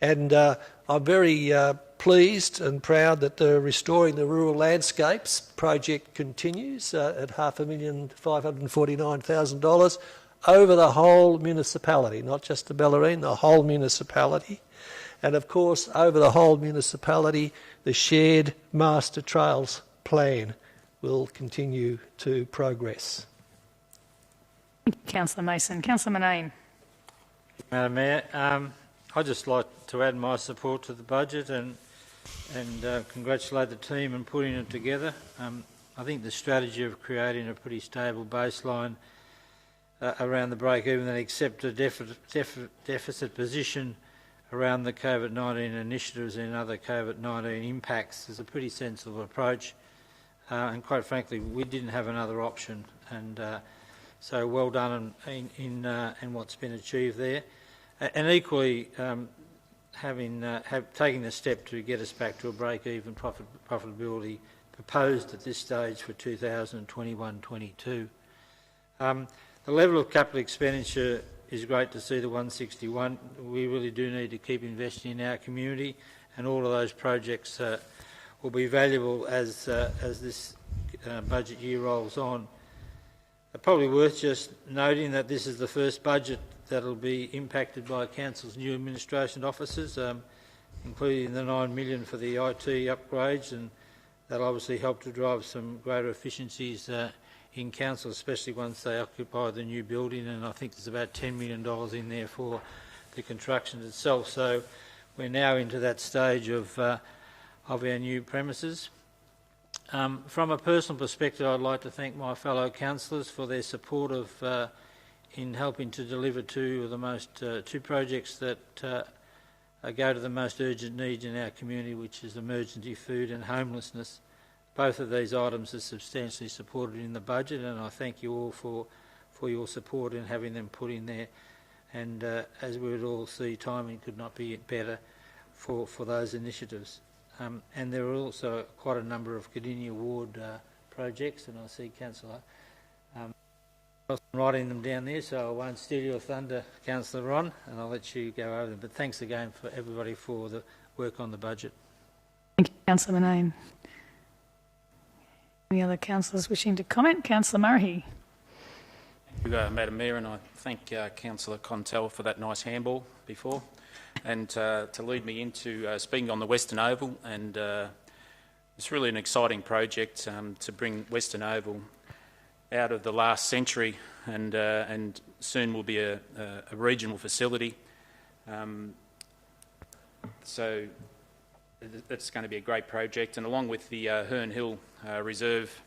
S4: and I'm very pleased and proud that the Restoring the Rural Landscapes project continues at $5,549,000 over the whole municipality, not just the Bellarine, the whole municipality. And of course, over the whole municipality, the shared master trails plan will continue to progress.
S1: Councillor Mason. Councillor Manane.
S7: Madam Mayor, I'd just like to add my support to the budget and congratulate the team in putting it together. I think the strategy of creating a pretty stable baseline around the break-even and accept a deficit position around the COVID-19 initiatives and other COVID-19 impacts is a pretty sensible approach. And quite frankly, we didn't have another option. And so well done in what's been achieved there. And equally, taking the step to get us back to a break-even profitability proposed at this stage for 2021-22. The level of capital expenditure is great to see, the 161. We really do need to keep investing in our community, and all of those projects will be valuable as this budget year rolls on. Probably worth just noting that this is the first budget that will be impacted by Council's new administration officers, including the $9 million for the IT upgrades, and that'll obviously help to drive some greater efficiencies in Council, especially once they occupy the new building, and I think there's about $10 million in there for the construction itself. So we're now into that stage of our new premises. From a personal perspective, I'd like to thank my fellow councillors for their support in helping to deliver two projects that go to the most urgent needs in our community, which is emergency food and homelessness. Both of these items are substantially supported in the budget, and I thank you all for your support in having them put in there. And as we would all see, timing could not be better for those initiatives. And there are also quite a number of Cardinia Ward projects, and I see Councillor writing them down there, so I won't steal your thunder, Councillor Ron, and I'll let you go over them. But thanks again for everybody for the work on the budget.
S1: Thank you, Councillor Manane. Any other councillors wishing to comment? Councillor Murray.
S3: Thank you, Madam Mayor, and I thank Councillor Contell for that nice handball before, and to lead me into speaking on the Western Oval. And it's really an exciting project to bring Western Oval out of the last century, and soon will be a regional facility. So that's going to be a great project, and along with the Herne Hill Reserve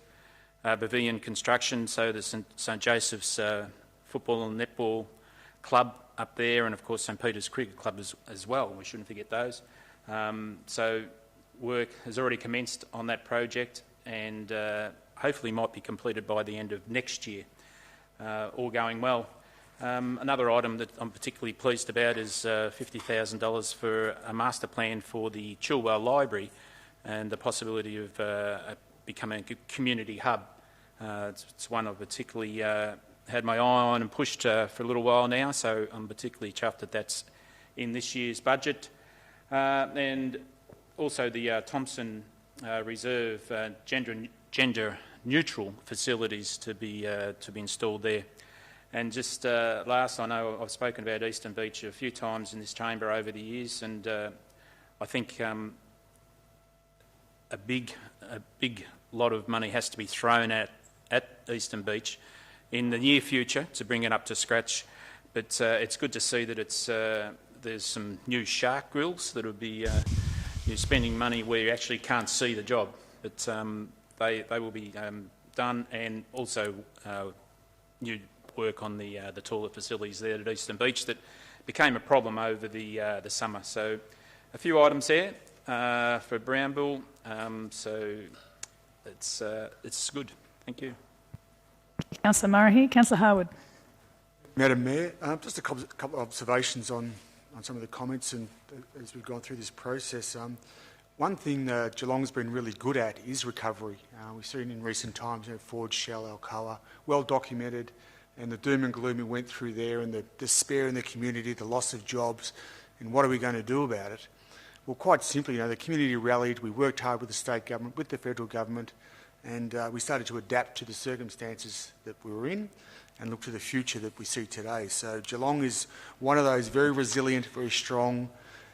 S3: Pavilion construction, so the St Joseph's Football and Netball Club up there, and of course St Peter's Cricket Club as well. We shouldn't forget those. So work has already commenced on that project, and hopefully might be completed by the end of next year, all going well. Another item that I'm particularly pleased about is $50,000 for a master plan for the Chilwell Library and the possibility of becoming a community hub. It's one I've particularly had my eye on and pushed for a little while now, so I'm particularly chuffed that that's in this year's budget. And also the Thompson Reserve gender neutral facilities to be installed there. And just last, I know I've spoken about Eastern Beach a few times in this chamber over the years, and I think a big lot of money has to be thrown at Eastern Beach in the near future to bring it up to scratch. But it's good to see that there's some new shark grills that will be you're spending money where you actually can't see the job, but they will be done, and also new work on the toilet facilities there at Eastern Beach that became a problem over the summer. So a few items there for Brownbill. So it's good. Thank you.
S1: Councillor Murray. Councillor Harwood.
S10: Madam Mayor, just a couple of observations on some of the comments and as we've gone through this process. One thing Geelong's been really good at is recovery. We've seen in recent times, Ford, Shell, Alcoa, well documented, and the doom and gloom we went through there, and the despair in the community, the loss of jobs, and what are we going to do about it? Well, quite simply, the community rallied, we worked hard with the state government, with the federal government, and we started to adapt to the circumstances that we were in and look to the future that we see today. So Geelong is one of those very resilient, very strong,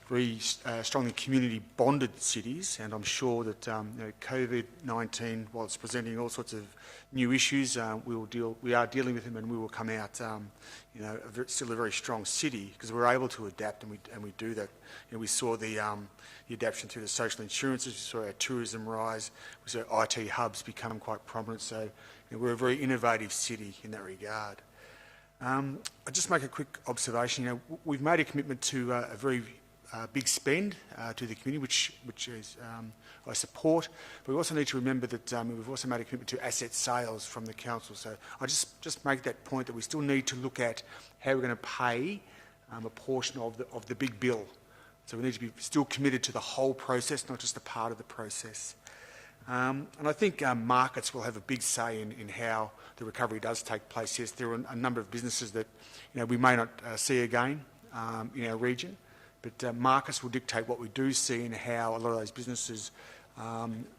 S10: very strongly community-bonded cities, and I'm sure that COVID-19, while it's presenting all sorts of new issues, we are dealing with them, and we will come out, still a very strong city because we're able to adapt, and we do that. We saw the adaptation through the social insurances, we saw our tourism rise, we saw IT hubs become quite prominent. So we're a very innovative city in that regard. I'll just make a quick observation. We've made a commitment to a very big spend to the community, which is I support. But we also need to remember that we've also made a commitment to asset sales from the council. So I just make that point that we still need to look at how we're going to pay a portion of the big bill. So we need to be still committed to the whole process, not just a part of the process. And I think markets will have a big say in how the recovery does take place. Yes, there are a number of businesses that we may not see again in our region, but markets will dictate what we do see and how a lot of those businesses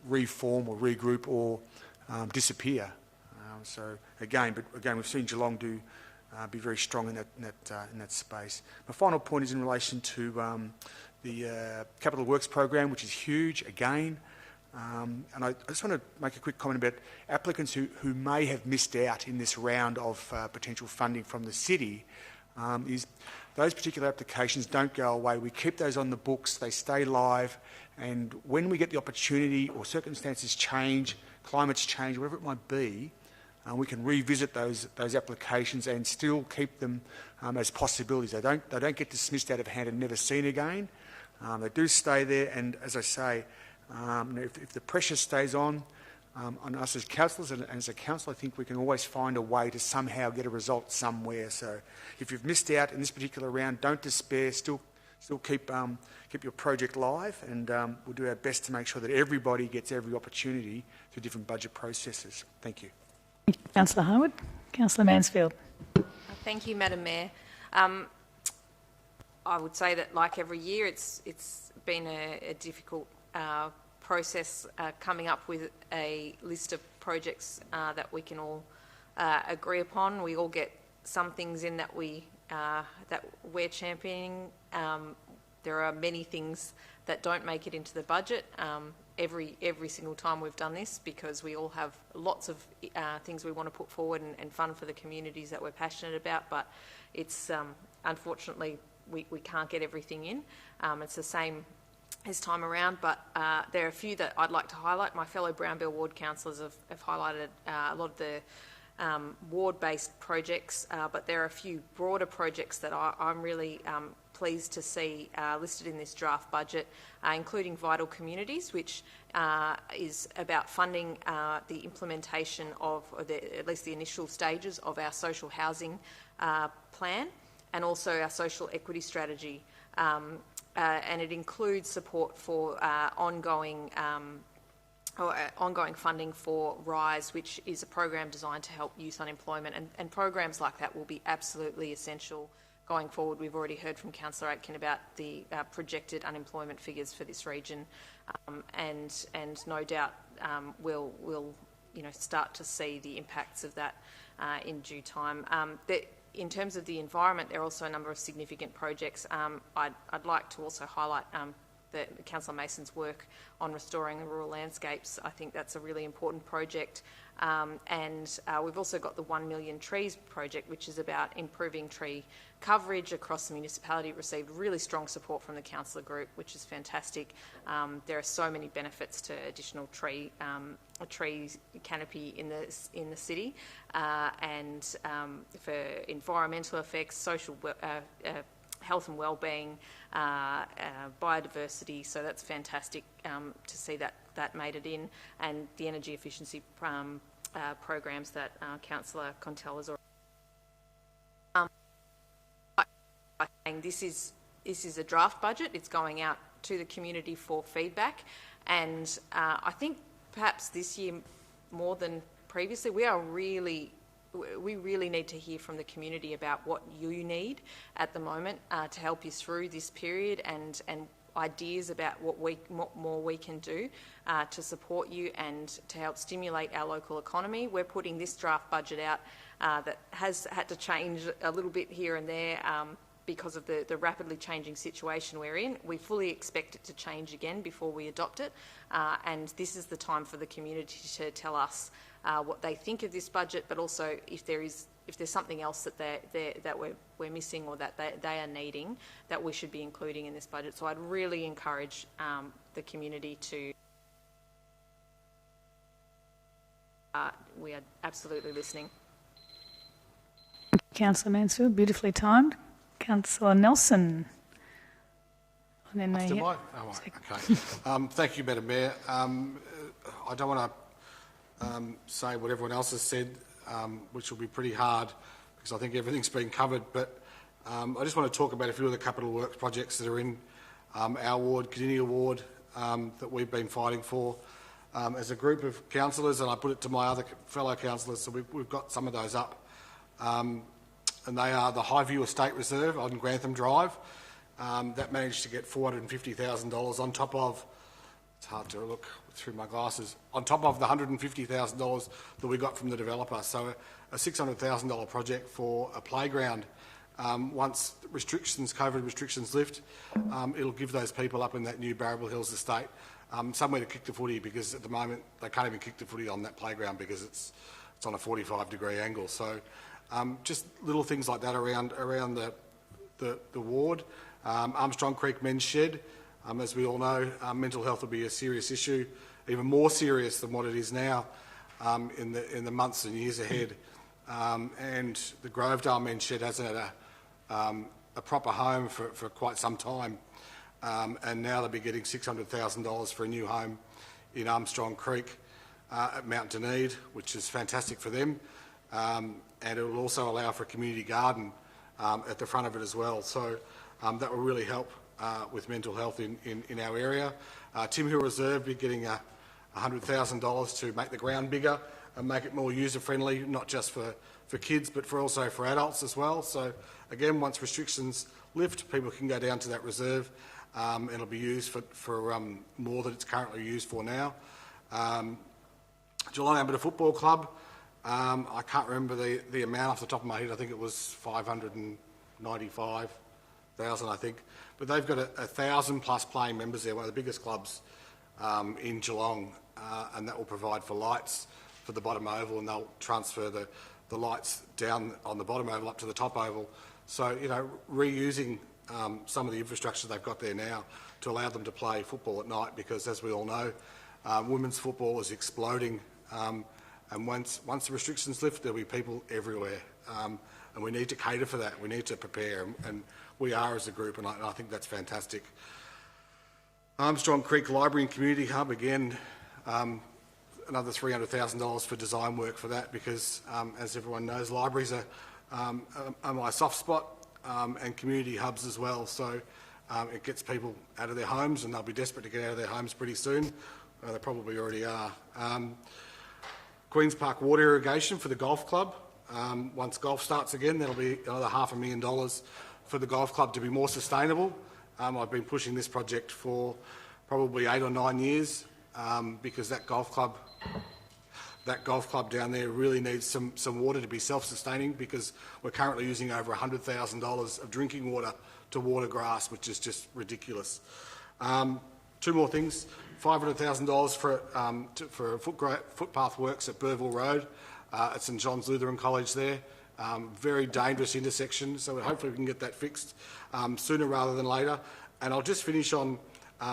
S10: reform or regroup or disappear. So again, we've seen Geelong be very strong in that space. My final point is in relation to the Capital Works program, which is huge again. And I just want to make a quick comment about applicants who may have missed out in this round of potential funding from the city. Is those particular applications don't go away. We keep those on the books, they stay live, and when we get the opportunity or circumstances change, climates change, whatever it might be, we can revisit those applications and still keep them as possibilities. They don't get dismissed out of hand and never seen again. They do stay there, and as I say, if the pressure stays on us as councillors and as a council, I think we can always find a way to somehow get a result somewhere. So if you've missed out in this particular round, don't despair. Still keep your project live, and we'll do our best to make sure that everybody gets every opportunity through different budget processes. Thank you.
S1: Councillor Harwood. Councillor Mansfield.
S5: Thank you, Madam Mayor. I would say that, like every year, it's been a difficult process coming up with a list of projects that we can all agree upon. We all get some things in that we're championing. There are many things that don't make it into the budget every single time we've done this, because we all have lots of things we want to put forward and fund for the communities that we're passionate about, but it's unfortunately we can't get everything in. It's the same this time around, but there are a few that I'd like to highlight. My fellow Brownbell ward councillors have highlighted a lot of the ward-based projects, but there are a few broader projects that I'm really pleased to see listed in this draft budget, including Vital Communities, which is about funding the implementation of, at least the initial stages of our social housing plan, and also our social equity strategy. And it includes support for ongoing funding for RISE, which is a program designed to help youth unemployment, and programs like that will be absolutely essential going forward. We've already heard from Councillor Aitken about the projected unemployment figures for this region, and no doubt we'll start to see the impacts of that in due time. In terms of the environment, there are also a number of significant projects. I'd like to also highlight Councillor Mason's work on restoring the rural landscapes. I think that's a really important project. And we've also got the 1 Million Trees project, which is about improving tree coverage across the municipality. It received really strong support from the councillor group, which is fantastic. There are so many benefits to additional tree canopy in the city, and for environmental effects, social health and wellbeing, biodiversity. So that's fantastic to see that made it in, and the energy efficiency programs that Councillor Contell has already. This is a draft budget. It's going out to the community for feedback, and I think perhaps this year more than previously, we really need to hear from the community about what you need at the moment to help you through this period, and ideas about what more we can do to support you and to help stimulate our local economy. We're putting this draft budget out that has had to change a little bit here and there because of the rapidly changing situation we're in. We fully expect it to change again before we adopt it, and this is the time for the community to tell us what they think of this budget, but also if there's something else that we're missing or that they are needing that we should be including in this budget. So I'd really encourage the community to. We are absolutely listening.
S1: Councillor Mansfield, beautifully timed. Councillor Nelson. And then
S11: okay. Thank you, Madam Mayor. I don't want to say what everyone else has said, which will be pretty hard because I think everything's been covered, but I just want to talk about a few of the capital works projects that are in our ward, Cardinia ward, that we've been fighting for as a group of councillors, and I put it to my other fellow councillors, so we've got some of those up. And they are the Highview Estate Reserve on Grantham Drive. That managed to get $450,000 on top of, it's hard to look through my glasses, on top of the $150,000 that we got from the developer. So a $600,000 project for a playground. Once COVID restrictions lift, it'll give those people up in that new Barrable Hills estate somewhere to kick the footy, because at the moment they can't even kick the footy on that playground because it's on a 45-degree angle. So just little things like that around the ward. Armstrong Creek Men's Shed, as we all know, mental health will be a serious issue, even more serious than what it is now in the months and years ahead. And the Grovedale Men's Shed hasn't had a proper home for quite some time, and now they'll be getting $600,000 for a new home in Armstrong Creek at Mount Dunedin, which is fantastic for them. And it will also allow for a community garden at the front of it as well. So that will really help with mental health in our area. Tim Hill Reserve will be getting $100,000 to make the ground bigger and make it more user-friendly, not just for kids, but also for adults as well. So again, once restrictions lift, people can go down to that reserve and it'll be used for more than it's currently used for now. Geelong Amateur Football Club, I can't remember the amount off the top of my head. I think it was 595,000, I think. But they've got 1,000 plus playing members there, one of the biggest clubs in Geelong, and that will provide for lights for the bottom oval, and they'll transfer the lights down on the bottom oval up to the top oval. So, reusing some of the infrastructure they've got there now to allow them to play football at night, because, as we all know, women's football is exploding, and once the restrictions lift, there'll be people everywhere, and we need to cater for that. We need to prepare, and we are as a group, and I think that's fantastic. Armstrong Creek Library and Community Hub, again, another $300,000 for design work for that, because, as everyone knows, libraries are my soft spot, and community hubs as well. So it gets people out of their homes, and they'll be desperate to get out of their homes pretty soon. They probably already are. Queen's Park water irrigation for the golf club. Once golf starts again, that'll be another $500,000 for the golf club to be more sustainable. I've been pushing this project for probably 8 or 9 years, because that golf club down there really needs some water to be self-sustaining, because we're currently using over $100,000 of drinking water to water grass, which is just ridiculous. 2 more things. $500,000 for footpath works at Burville Road at St John's Lutheran College there. Very dangerous intersection, so hopefully we can get that fixed sooner rather than later. And I'll just finish on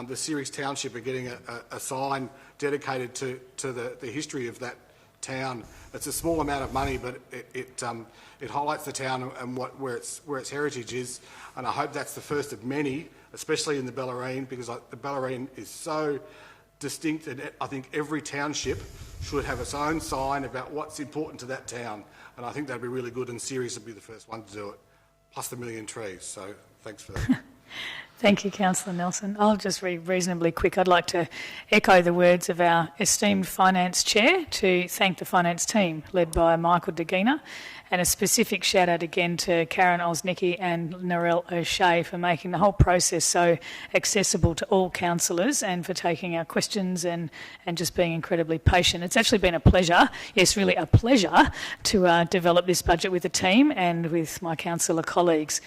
S11: the Ceres Township are getting a sign dedicated to the history of that town. It's a small amount of money, but it highlights the town and where its heritage is. And I hope that's the first of many, especially in the Bellarine, because the Bellarine is so distinct, and I think every township should have its own sign about what's important to that town. And I think that'd be really good, and Ceres would be the first one to do it, plus the million trees. So thanks for that.
S1: Thank you, Councillor Nelson. I'll just be reasonably quick. I'd like to echo the words of our esteemed Finance Chair to thank the Finance team, led by Michael DeGina, and a specific shout-out again to Karen Osnicki and Narelle O'Shea for making the whole process so accessible to all councillors, and for taking our questions and just being incredibly patient. It's actually been a pleasure, yes, really a pleasure, to develop this budget with the team and with my councillor colleagues.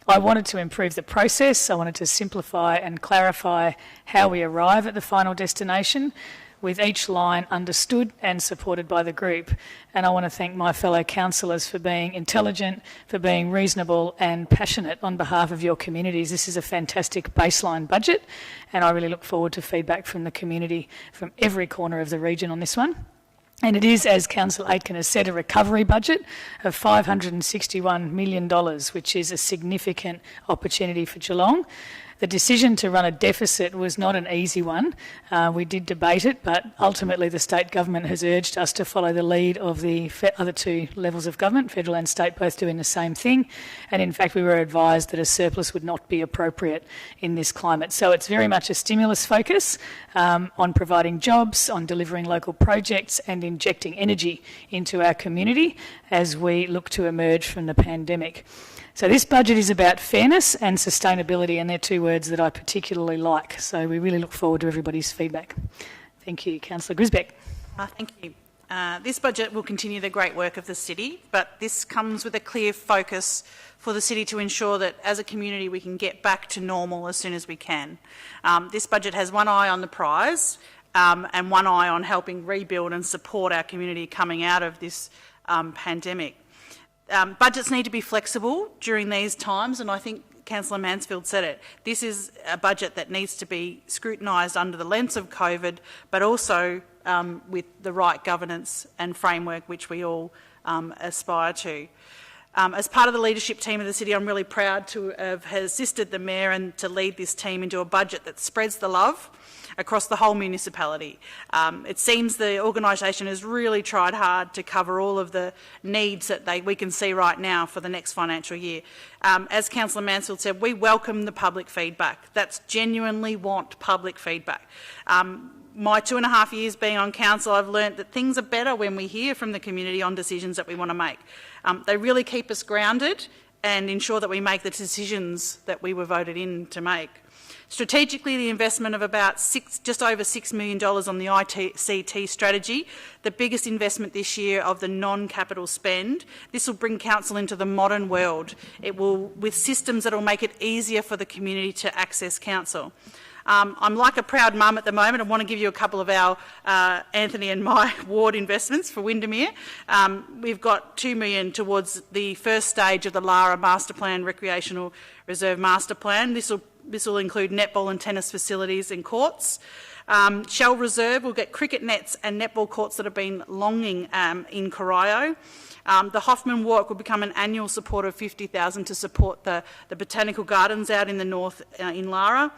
S1: I wanted to improve the process. I wanted to simplify and clarify how we arrive at the final destination, with each line understood and supported by the group. And I want to thank my fellow councillors for being intelligent, for being reasonable and passionate on behalf of your communities. This is a fantastic baseline budget, and I really look forward to feedback from the community from every corner of the region on this one. And it is, as Councillor Aitken has said, a recovery budget of $561 million, which is a significant opportunity for Geelong. The decision to run a deficit was not an easy one. We did debate it, but ultimately the state government has urged us to follow the lead of the other 2 levels of government, federal and state, both doing the same thing. And in fact, we were advised that a surplus would not be appropriate in this climate. So it's very much a stimulus focus on providing jobs, on delivering local projects and injecting energy into our community as we look to emerge from the pandemic. So this budget is about fairness and sustainability, and they're 2 words that I particularly like. So we really look forward to everybody's feedback. Thank you. Councillor Grisbeck.
S6: Thank you. This budget will continue the great work of the city, but this comes with a clear focus for the city to ensure that as a community we can get back to normal as soon as we can. This budget has one eye on the prize and one eye on helping rebuild and support our community coming out of this pandemic. Budgets need to be flexible during these times, and I think Councillor Mansfield said it. This is a budget that needs to be scrutinised under the lens of COVID, but also with the right governance and framework which we all aspire to. As part of the leadership team of the city, I'm really proud to have assisted the Mayor and to lead this team into a budget that spreads the love across the whole municipality. It seems the organisation has really tried hard to cover all of the needs that we can see right now for the next financial year. As Councillor Mansfield said, we welcome the public feedback. That's genuinely want public feedback. My 2.5 years being on council, I've learnt that things are better when we hear from the community on decisions that we want to make. They really keep us grounded and ensure that we make the decisions that we were voted in to make. Strategically, the investment of about just over $6 million on the ICT strategy, the biggest investment this year of the non-capital spend. This will bring council into the modern world. It will, with systems that will make it easier for the community to access council. I'm like a proud mum at the moment. I want to give you a couple of our Anthony and my ward investments for Windermere. We've got $2 million towards the first stage of the Lara Master Plan, Recreational Reserve Master Plan. This will This will include netball and tennis facilities and courts. Shell Reserve will get cricket nets and netball courts that have been longing in Corio. The Hoffman Walk will become an annual support of $50,000 to support the botanical gardens out in the north in Lara.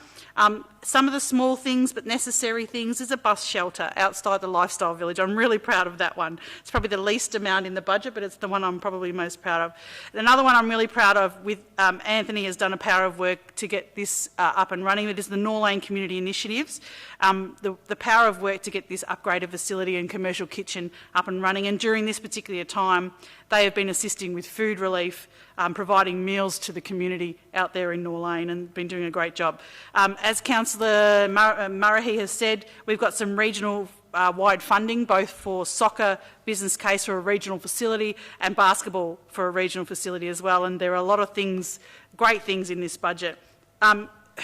S6: Some of the small things but necessary things is a bus shelter outside the Lifestyle Village. I'm really proud of that one. It's probably the least amount in the budget, but it's the one I'm probably most proud of. Another one I'm really proud of, with Anthony has done a power of work to get this up and running. It is the Norlane Community Initiatives. The power of work to get this upgraded facility and commercial kitchen up and running. And during this particular time, they have been assisting with food relief, providing meals to the community out there in Norlane, and been doing a great job. As Councillor Murray has said, we've got some regional wide funding, both for soccer business case for a regional facility and basketball for a regional facility as well. And there are a lot of things, great things in this budget.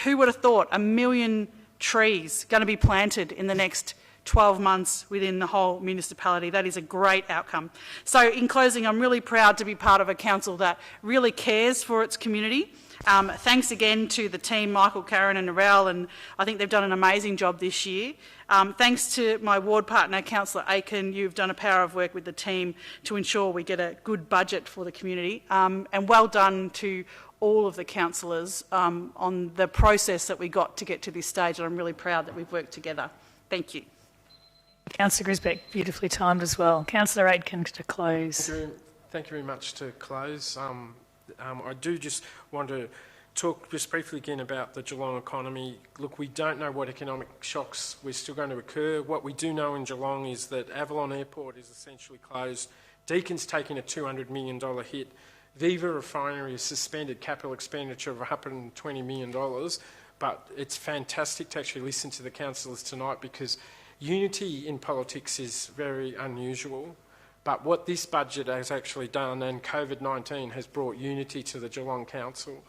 S6: Who would have thought 1 million trees going to be planted in the next 12 months within the whole municipality? That is a great outcome. So in closing, I'm really proud to be part of a council that really cares for its community. Thanks again to the team, Michael, Karen and Narelle, and I think they've done an amazing job this year. Thanks to my ward partner, Councillor Aiken, you've done a power of work with the team to ensure we get a good budget for the community. And well done to all of the councillors on the process that we got to get to this stage, and I'm really proud that we've worked together. Thank you.
S1: Councillor Grisbeck, beautifully timed as well. Councillor Aitken to close.
S8: Thank you very much. To close, I do just want to talk just briefly again about the Geelong economy. Look, we don't know what economic shocks we're still going to occur. What we do know in Geelong is that Avalon Airport is essentially closed. Deacon's taking a $200 million hit. Viva Refinery has suspended capital expenditure of $120 million. But it's fantastic to actually listen to the councillors tonight, because unity in politics is very unusual. But what this budget has actually done, and COVID-19 has brought unity to the Geelong Council.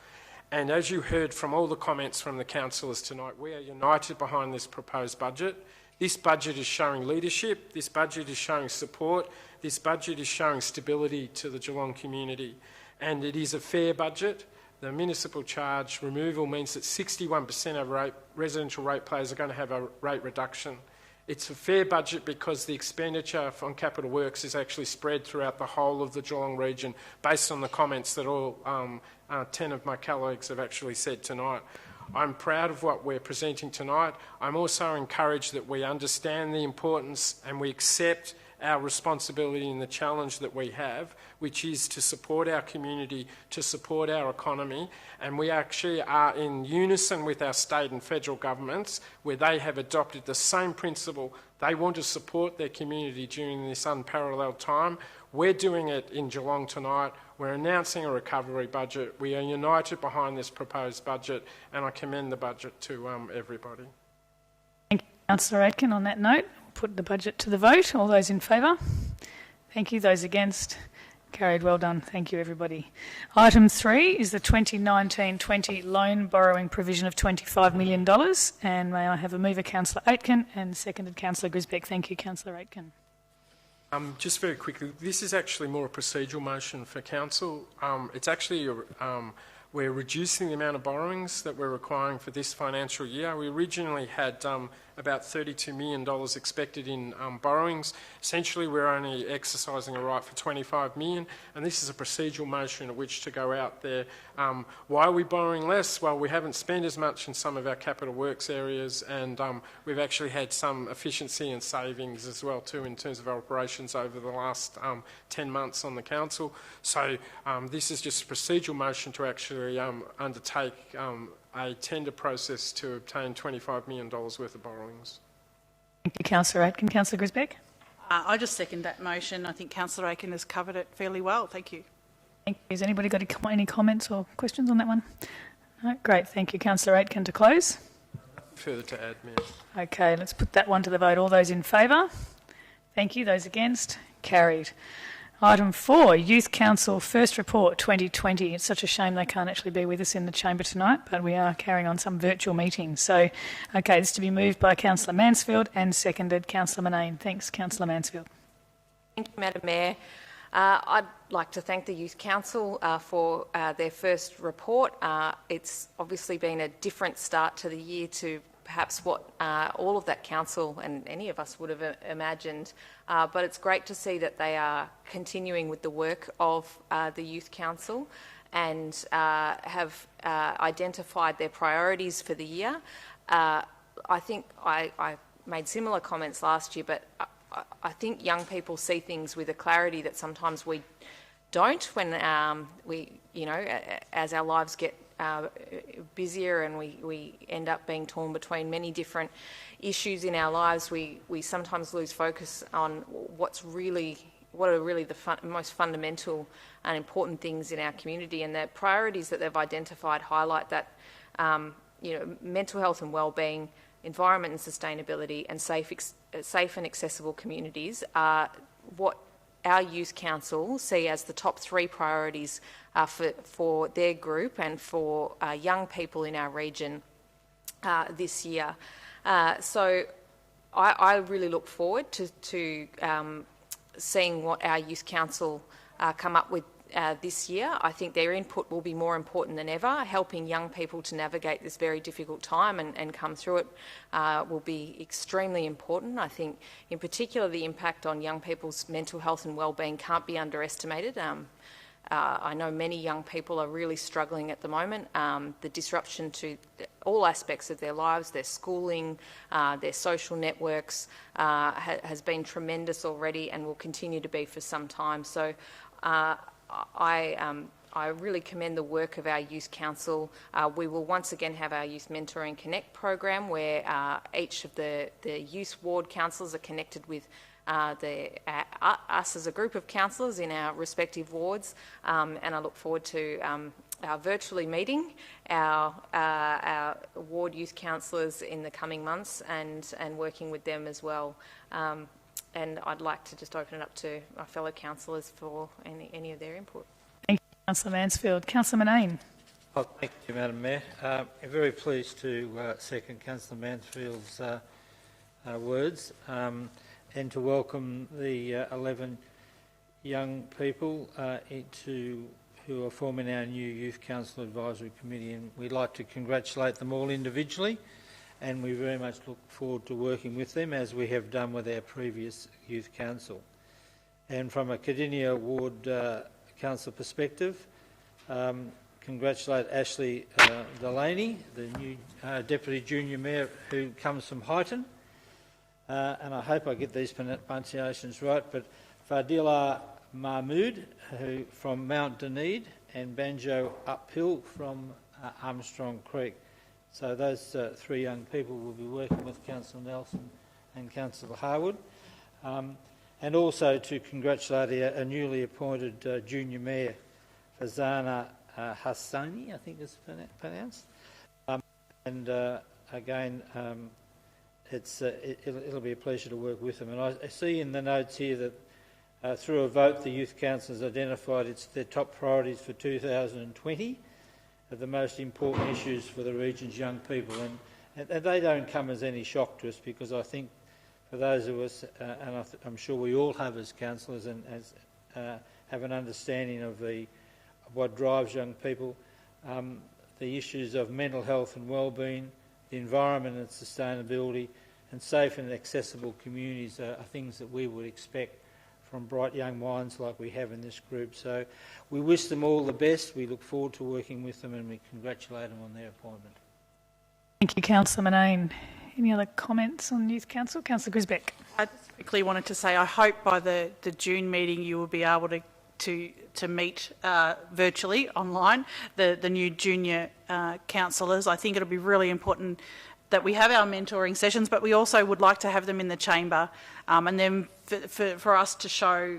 S8: And as you heard from all the comments from the councillors tonight, we are united behind this proposed budget. This budget is showing leadership, this budget is showing support, this budget is showing stability to the Geelong community. And it is a fair budget. The municipal charge removal means that 61% of residential ratepayers are going to have a rate reduction. It's a fair budget because the expenditure on capital works is actually spread throughout the whole of the Geelong region, based on the comments that all 10 of my colleagues have actually said tonight. I'm proud of what we're presenting tonight. I'm also encouraged that we understand the importance and we accept our responsibility and the challenge that we have, which is to support our community, to support our economy, and we actually are in unison with our state and federal governments, where they have adopted the same principle. They want to support their community during this unparalleled time. We're doing it in Geelong tonight. We're announcing a recovery budget. We are united behind this proposed budget, and I commend the budget to everybody.
S1: Thank you, Councillor Aitken. On that note, put the budget to the vote. All those in favour? Thank you. Those against? Carried. Well done. Thank you, everybody. Item 3 is the 2019-20 loan borrowing provision of $25 million. And may I have a mover, Councillor Aitken, and seconded Councillor Grisbeck. Thank you, Councillor Aitken.
S8: Just very quickly, this is actually more a procedural motion for council. It's actually we're reducing the amount of borrowings that we're requiring for this financial year. We originally had about $32 million expected in borrowings. Essentially, we're only exercising a right for $25 million, and this is a procedural motion at which to go out there. Why are we borrowing less? Well, we haven't spent as much in some of our capital works areas, and we've actually had some efficiency and savings as well too in terms of our operations over the last 10 months on the council. So this is just a procedural motion to actually undertake a tender process to obtain $25 million worth of borrowings.
S1: Thank you, Councillor Aitken. Councillor Grisbeck?
S6: I just second that motion. I think Councillor Aitken has covered it fairly well. Thank you.
S1: Thank you. Has anybody got any comments or questions on that one? No? Great. Thank you, Councillor Aitken. To close?
S8: Further to add, Mayor.
S1: Okay, let's put that one to the vote. All those in favour? Thank you. Those against? Carried. Item 4, Youth Council First Report 2020. It's such a shame they can't actually be with us in the chamber tonight, but we are carrying on some virtual meetings. So, okay, this is to be moved by Councillor Mansfield and seconded Councillor Manane. Thanks, Councillor Mansfield.
S5: Thank you, Madam Mayor. I'd like to thank the Youth Council for their first report. It's obviously been a different start to the year to perhaps what all of that council and any of us would have imagined, but it's great to see that they are continuing with the work of the Youth Council and have identified their priorities for the year. I think I made similar comments last year, but I think young people see things with a clarity that sometimes we don't when as our lives get busier and we end up being torn between many different issues in our lives, we sometimes lose focus on what are really the most fundamental and important things in our community, and the priorities that they've identified highlight that mental health and wellbeing, environment and sustainability, and safe and accessible communities are what our Youth Council see as the top 3 priorities for their group and for young people in our region this year. So I really look forward to seeing what our Youth Council come up with this year. I think their input will be more important than ever. Helping young people to navigate this very difficult time and come through it will be extremely important. I think in particular the impact on young people's mental health and wellbeing can't be underestimated. I know many young people are really struggling at the moment. The disruption to all aspects of their lives, their schooling, their social networks has been tremendous already and will continue to be for some time. So I really commend the work of our Youth Council. We will once again have our Youth Mentoring Connect program where each of the youth ward councillors are connected with us as a group of councillors in our respective wards, and I look forward to virtually meeting our ward youth councillors in the coming months and working with them as well. And I'd like to just open it up to my fellow councillors for any of their input.
S1: Thank you, Councillor Mansfield. Councillor Manine.
S7: Oh, thank you, Madam Mayor. I'm very pleased to second Councillor Mansfield's words and to welcome the 11 young people who are forming our new Youth Council Advisory Committee, and we'd like to congratulate them all individually, and we very much look forward to working with them as we have done with our previous Youth Council. And from a Cardinia Ward Council perspective, congratulate Ashley Delaney, the new Deputy Junior Mayor who comes from Highton, and I hope I get these pronunciations right, but Fadila Mahmood who from Mount Dunedin, and Banjo Uphill from Armstrong Creek. So those 3 young people will be working with Councillor Nelson and Councillor Harwood. And also to congratulate a newly appointed Junior Mayor, Fazana Hassani, I think it's pronounced. Again, it'll be a pleasure to work with them. And I see in the notes here that through a vote the Youth Council has identified their top priorities for 2020 of the most important issues for the region's young people. And they don't come as any shock to us, because I think for those of us, and I'm sure we all have as councillors and have an understanding of what drives young people, the issues of mental health and wellbeing, the environment and sustainability, and safe and accessible communities are things that we would expect from bright young minds like we have in this group. So we wish them all the best. We look forward to working with them, and we congratulate them on their appointment.
S1: Thank you, Councillor Manine. Any other comments on Youth Council? Councillor Grisbeck.
S6: I just quickly wanted to say I hope by the June meeting you will be able to meet virtually online the new junior councillors. I think it'll be really important that we have our mentoring sessions, but we also would like to have them in the chamber, and then for us to show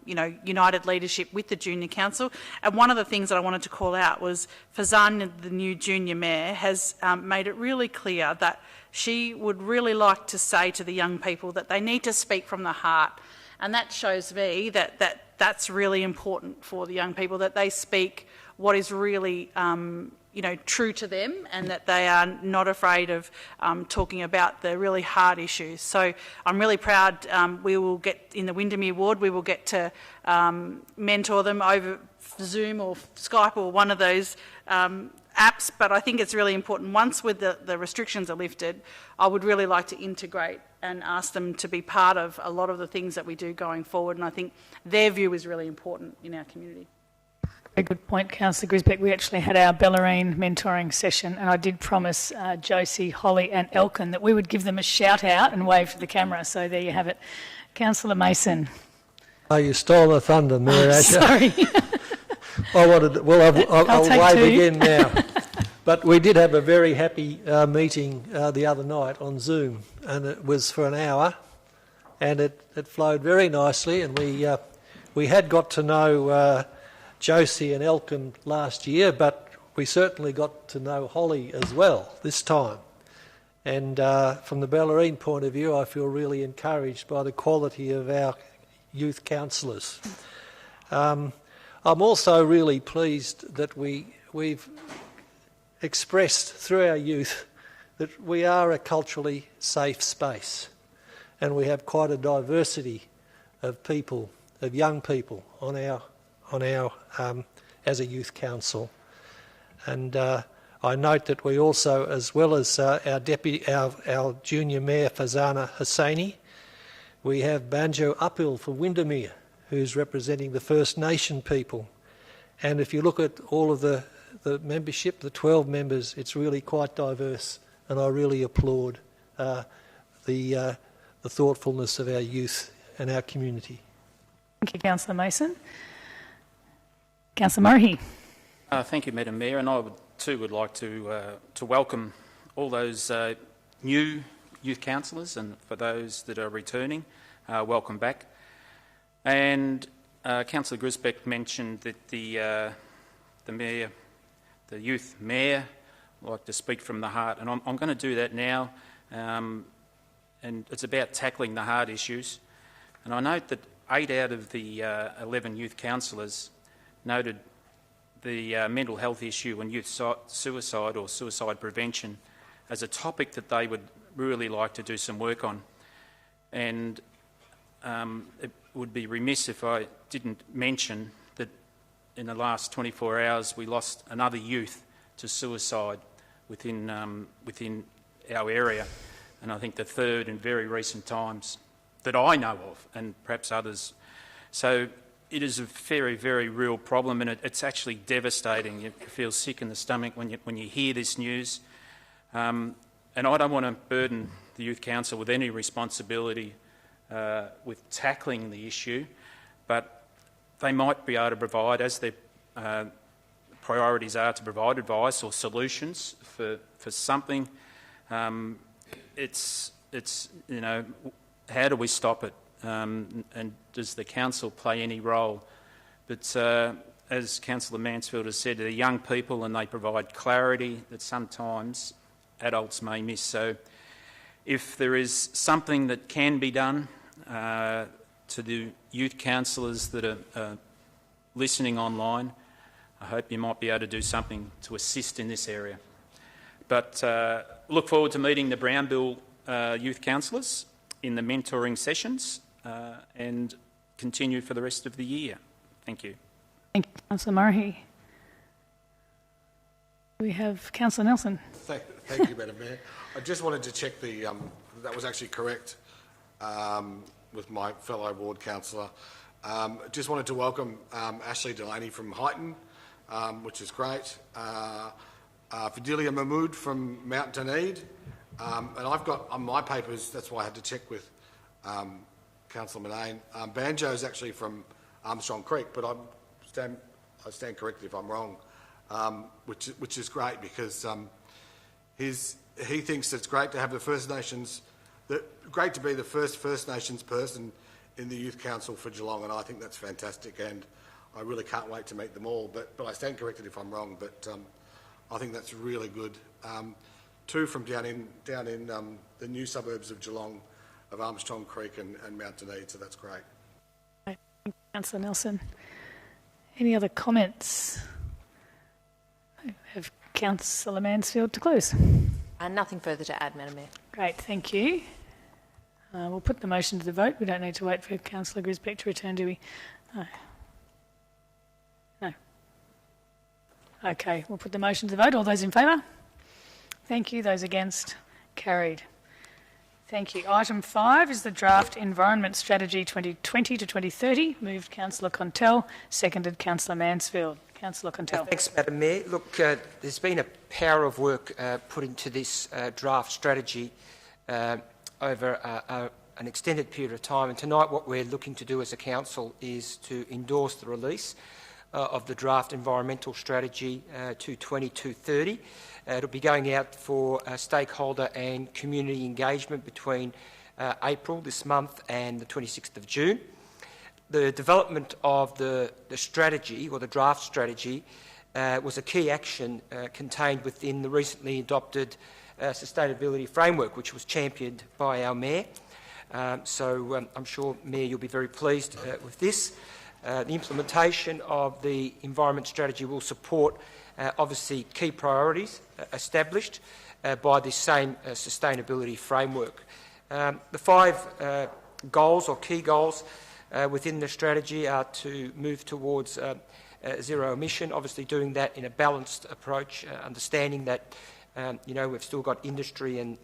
S6: united leadership with the junior council. And one of the things that I wanted to call out was Fazan, the new junior mayor, has made it really clear that she would really like to say to the young people that they need to speak from the heart, and that shows me that's really important for the young people, that they speak what is really true to them, and that they are not afraid of talking about the really hard issues. So I'm really proud we will get, in the Windermere ward, we will get to mentor them over Zoom or Skype or one of those apps, but I think it's really important, once with the restrictions are lifted, I would really like to integrate and ask them to be part of a lot of the things that we do going forward, and I think their view is really important in our community.
S1: A good point, Councillor Grisbeck. We actually had our Bellarine mentoring session, and I did promise Josie, Holly and Elkin that we would give them a shout out and wave to the camera, so there you have it. Councillor Mason.
S4: Oh, you stole the thunder, Mayor Asher.
S1: Sorry.
S4: I'll wave again now. But we did have a very happy meeting the other night on Zoom, and it was for an hour, and it flowed very nicely, and we had got to know Josie and Elkin last year, but we certainly got to know Holly as well this time. And from the Bellarine point of view, I feel really encouraged by the quality of our youth councillors. I'm also really pleased that we've expressed through our youth that we are a culturally safe space, and we have quite a diversity of people, of young people, on our as a youth council. And I note that we also, as well as our junior mayor Fazana Hosseini, we have Banjo Uphill for Windermere, who's representing the First Nation people. And if you look at all of the membership, the 12 members, it's really quite diverse, and I really applaud the thoughtfulness of our youth and our community.
S1: Thank you, Councillor Mason. Councillor Murray.
S3: Thank you, Madam Mayor, and I would like to welcome all those new youth councillors, and for those that are returning, welcome back. And Councillor Grisbeck mentioned that the youth mayor like to speak from the heart, and I'm going to do that now, and it's about tackling the hard issues. And I note that 8 out of the 11 youth councillors noted the mental health issue and youth suicide or suicide prevention as a topic that they would really like to do some work on. And it would be remiss if I didn't mention that in the last 24 hours we lost another youth to suicide within our area, and I think the third in very recent times that I know of, and perhaps others. So it is a very, very real problem, and it's actually devastating. You feel sick in the stomach when you hear this news. And I don't want to burden the Youth Council with any responsibility with tackling the issue, but they might be able to provide, as their priorities are, to provide advice or solutions for something. It's how do we stop it? And does the council play any role? But as Councillor Mansfield has said, they're young people and they provide clarity that sometimes adults may miss. So if there is something that can be done to the youth councillors that are listening online, I hope you might be able to do something to assist in this area. But look forward to meeting the Brownbill youth councillors in the mentoring sessions and continue for the rest of the year. Thank you.
S1: Thank you, Councillor Murray. We have Councillor Nelson.
S11: Thank you, Madam Mayor. I just wanted to check that was actually correct with my fellow ward councillor. Just wanted to welcome Ashley Delaney from Highton, which is great. Fidelia Mahmood from Mount Dunedin. And I've got on my papers, that's why I had to check with Councillor Manane. Banjo is actually from Armstrong Creek, but I stand corrected if I'm wrong, which is great because he thinks it's great to have the First Nations, great to be the First Nations person in the Youth Council for Geelong, and I think that's fantastic, and I really can't wait to meet them all. But I stand corrected if I'm wrong, but I think that's really good. Two from down in the new suburbs of Geelong, of Armstrong Creek and Mount Dunedin, so that's great.
S1: Thank you, Councillor Nelson. Any other comments? I have Councillor Mansfield to close.
S5: Nothing further to add, Madam Mayor.
S1: Great, thank you. We'll put the motion to the vote. We don't need to wait for Councillor Grisbeck to return, do we? No. No. Okay, we'll put the motion to the vote. All those in favour? Thank you. Those against? Carried. Thank you. Item 5 is the Draft Environment Strategy 2020 to 2030. Moved Councillor Contell, seconded Councillor Mansfield. Councillor Contell.
S2: Thanks, Madam Mayor. Look, there's been a power of work put into this draft strategy over an extended period of time, and tonight what we're looking to do as a council is to endorse the release of the Draft Environmental Strategy to 2030. It'll be going out for stakeholder and community engagement between April this month and the 26th of June. The development of the strategy, or the draft strategy, was a key action contained within the recently adopted sustainability framework, which was championed by our Mayor. So I'm sure, Mayor, you'll be very pleased with this. The implementation of the environment strategy will support, obviously, key priorities established by this same sustainability framework. The 5 goals, or key goals, within the strategy are to move towards zero emission, obviously doing that in a balanced approach, understanding that we've still got industry and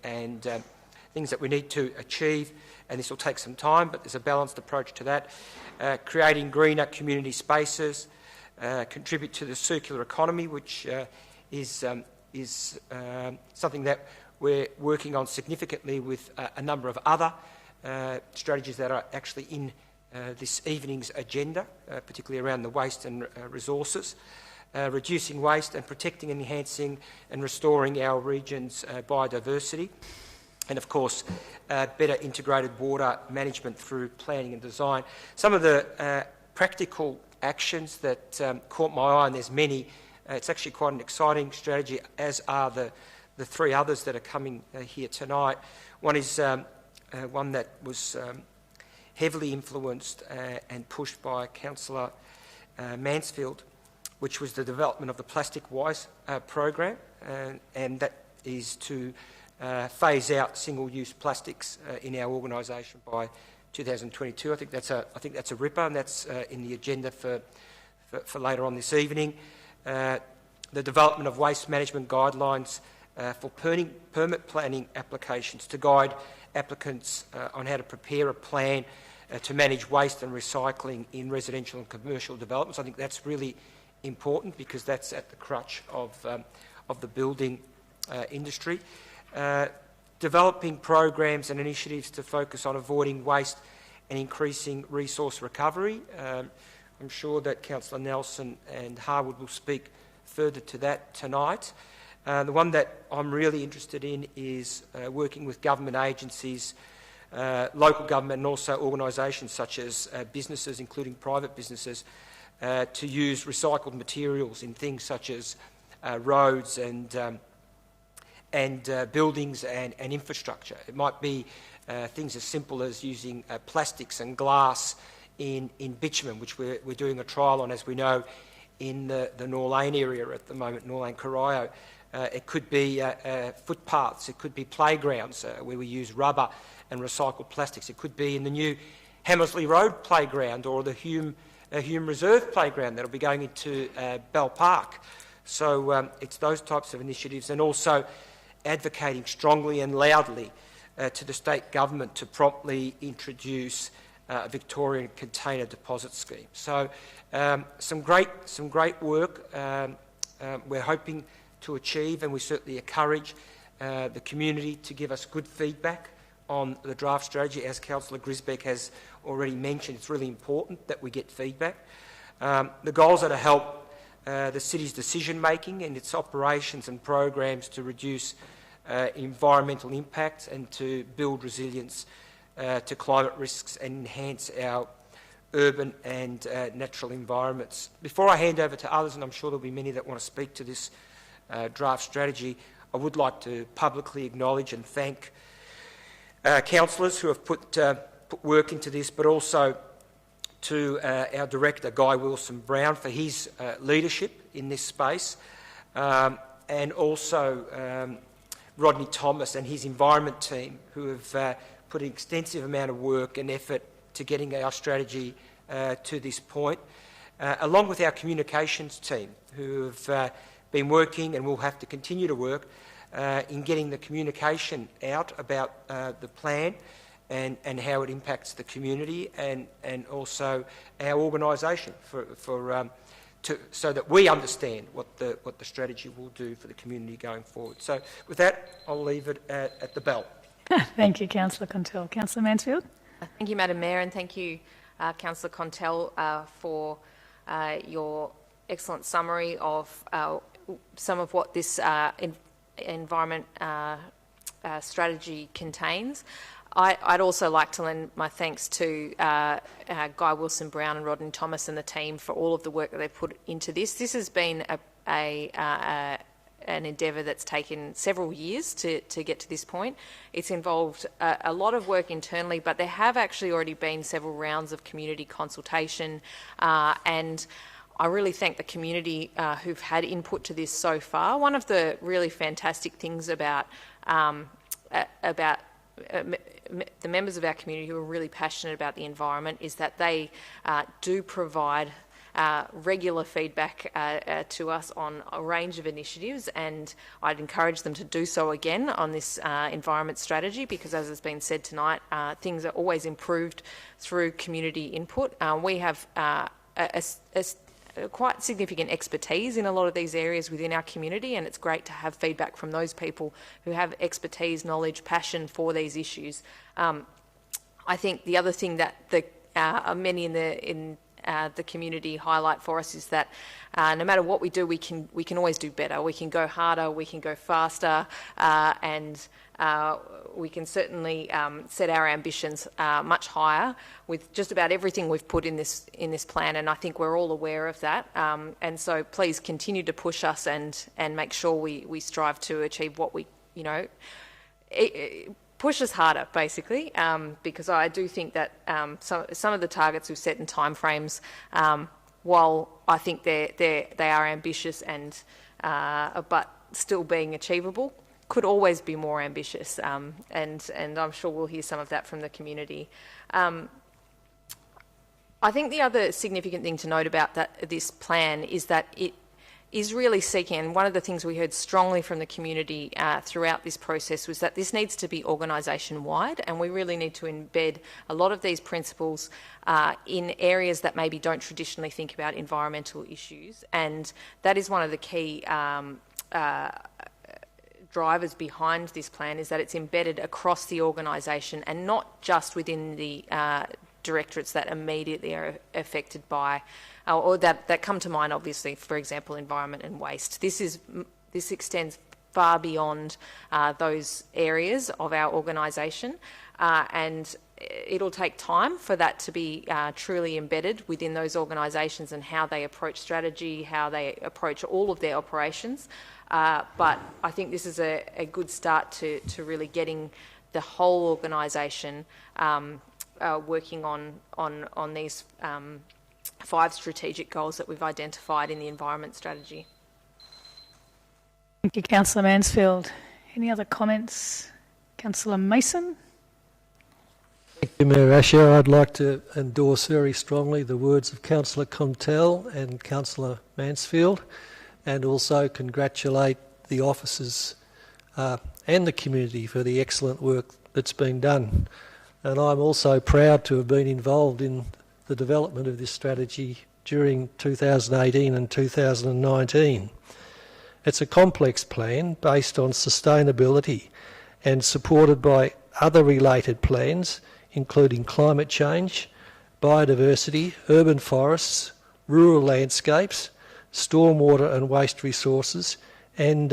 S2: things that we need to achieve, and this will take some time, but there's a balanced approach to that. Creating greener community spaces, contribute to the circular economy, which is something that we're working on significantly with a number of other strategies that are actually in this evening's agenda, particularly around the waste and resources. Reducing waste and protecting and enhancing and restoring our region's biodiversity. And of course, better integrated water management through planning and design. Some of the practical actions that caught my eye, and there's many, it's actually quite an exciting strategy, as are the 3 others that are coming here tonight. One is one that was heavily influenced and pushed by Councillor Mansfield, which was the development of the Plastic Wise program, and that is to phase out single-use plastics in our organisation by 2022. I think that's a ripper, and that's in the agenda for later on this evening. The development of waste management guidelines for permit planning applications to guide applicants on how to prepare a plan to manage waste and recycling in residential and commercial developments. I think that's really important because that's at the crutch of the building industry. Developing programs and initiatives to focus on avoiding waste and increasing resource recovery. I'm sure that Councillor Nelson and Harwood will speak further to that tonight. The one that I'm really interested in is working with government agencies, local government and also organisations such as businesses, including private businesses, to use recycled materials in things such as roads and buildings and infrastructure. It might be things as simple as using plastics and glass in bitumen, which we're doing a trial on, as we know, in the Norlane area at the moment, Norlane Corio. It could be footpaths, it could be playgrounds where we use rubber and recycled plastics. It could be in the new Hammersley Road playground or the Hume Reserve playground that will be going into Bell Park. So it's those types of initiatives, and also advocating strongly and loudly to the state government to promptly introduce a Victorian container deposit scheme. So some great work we're hoping to achieve, and we certainly encourage the community to give us good feedback on the draft strategy. As Councillor Grisbeck has already mentioned, it's really important that we get feedback. The goals are to help the city's decision-making and its operations and programs to reduce environmental impacts and to build resilience to climate risks and enhance our urban and natural environments. Before I hand over to others, and I'm sure there'll be many that want to speak to this draft strategy, I would like to publicly acknowledge and thank councillors who have put work into this, but also to our Director, Guy Wilson-Brown, for his leadership in this space. and also Rodney Thomas and his environment team, who have put an extensive amount of work and effort to getting our strategy to this point, along with our communications team, who have been working and will have to continue to work in getting the communication out about the plan and how it impacts the community and also our organisation so that we understand what the strategy will do for the community going forward. So with that, I'll leave it at the bell.
S1: Thank you, Councillor Contell. Councillor Mansfield.
S5: Thank you, Madam Mayor, and thank you, Councillor Contell, for your excellent summary of some of what this environment strategy contains. I'd also like to lend my thanks to Guy Wilson-Brown and Rodney Thomas and the team for all of the work that they've put into this. This has been an endeavour that's taken several years to get to this point. It's involved a lot of work internally, but there have actually already been several rounds of community consultation, and I really thank the community who've had input to this so far. One of the really fantastic things about the members of our community who are really passionate about the environment is that they do provide regular feedback to us on a range of initiatives, and I'd encourage them to do so again on this environment strategy, because as has been said tonight, things are always improved through community input. We have quite significant expertise in a lot of these areas within our community, and it's great to have feedback from those people who have expertise, knowledge, passion for these issues. I think the other thing that many in the community highlight for us is that no matter what we do, we can always do better. We can go harder, we can go faster, and we can certainly set our ambitions much higher with just about everything we've put in this plan, and I think we're all aware of that. And so please continue to push us and make sure we strive to achieve what we, push us harder, basically, because I do think that some of the targets we've set in timeframes, while I think they are ambitious and but still being achievable, could always be more ambitious, and I'm sure we'll hear some of that from the community. I think the other significant thing to note about this plan is that it is really seeking, and one of the things we heard strongly from the community throughout this process was that this needs to be organisation-wide, and we really need to embed a lot of these principles in areas that maybe don't traditionally think about environmental issues, and that is one of the key drivers behind this plan, is that it's embedded across the organisation and not just within the directorates that immediately are affected by, or that come to mind, obviously, for example, environment and waste. This extends far beyond those areas of our organisation, and it'll take time for that to be truly embedded within those organisations and how they approach strategy, how they approach all of their operations. But I think this is a good start to really getting the whole organisation working on these 5 strategic goals that we've identified in the environment strategy.
S1: Thank you, Councillor Mansfield. Any other comments? Councillor Mason.
S4: Thank you, Mayor Asher. I'd like to endorse very strongly the words of Councillor Contell and Councillor Mansfield, and also congratulate the officers and the community for the excellent work that's been done. And I'm also proud to have been involved in the development of this strategy during 2018 and 2019. It's a complex plan based on sustainability and supported by other related plans, including climate change, biodiversity, urban forests, rural landscapes, stormwater and waste resources, and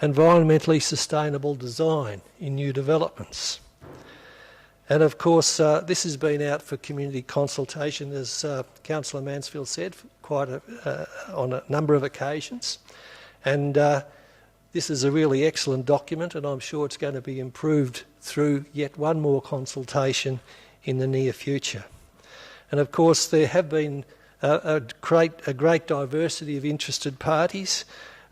S4: environmentally sustainable design in new developments. And of course, this has been out for community consultation, as Councillor Mansfield said, on a number of occasions. And this is a really excellent document, and I'm sure it's going to be improved through yet one more consultation in the near future. And of course, there have been a great diversity of interested parties.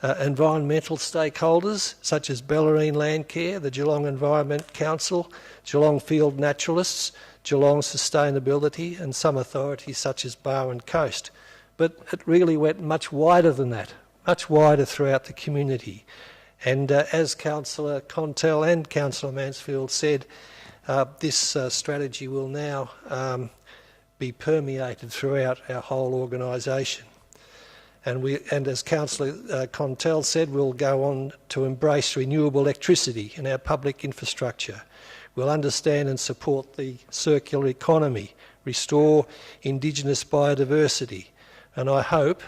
S4: environmental stakeholders such as Bellarine Landcare, the Geelong Environment Council, Geelong Field Naturalists, Geelong Sustainability and some authorities such as Barwon Coast. But it really went much wider than that, much wider throughout the community. And as Councillor Contell and Councillor Mansfield said, this strategy will now be permeated throughout our whole organisation. And as Councillor Contell said, we'll go on to embrace renewable electricity in our public infrastructure. We'll understand and support the circular economy, restore Indigenous biodiversity. And I hope,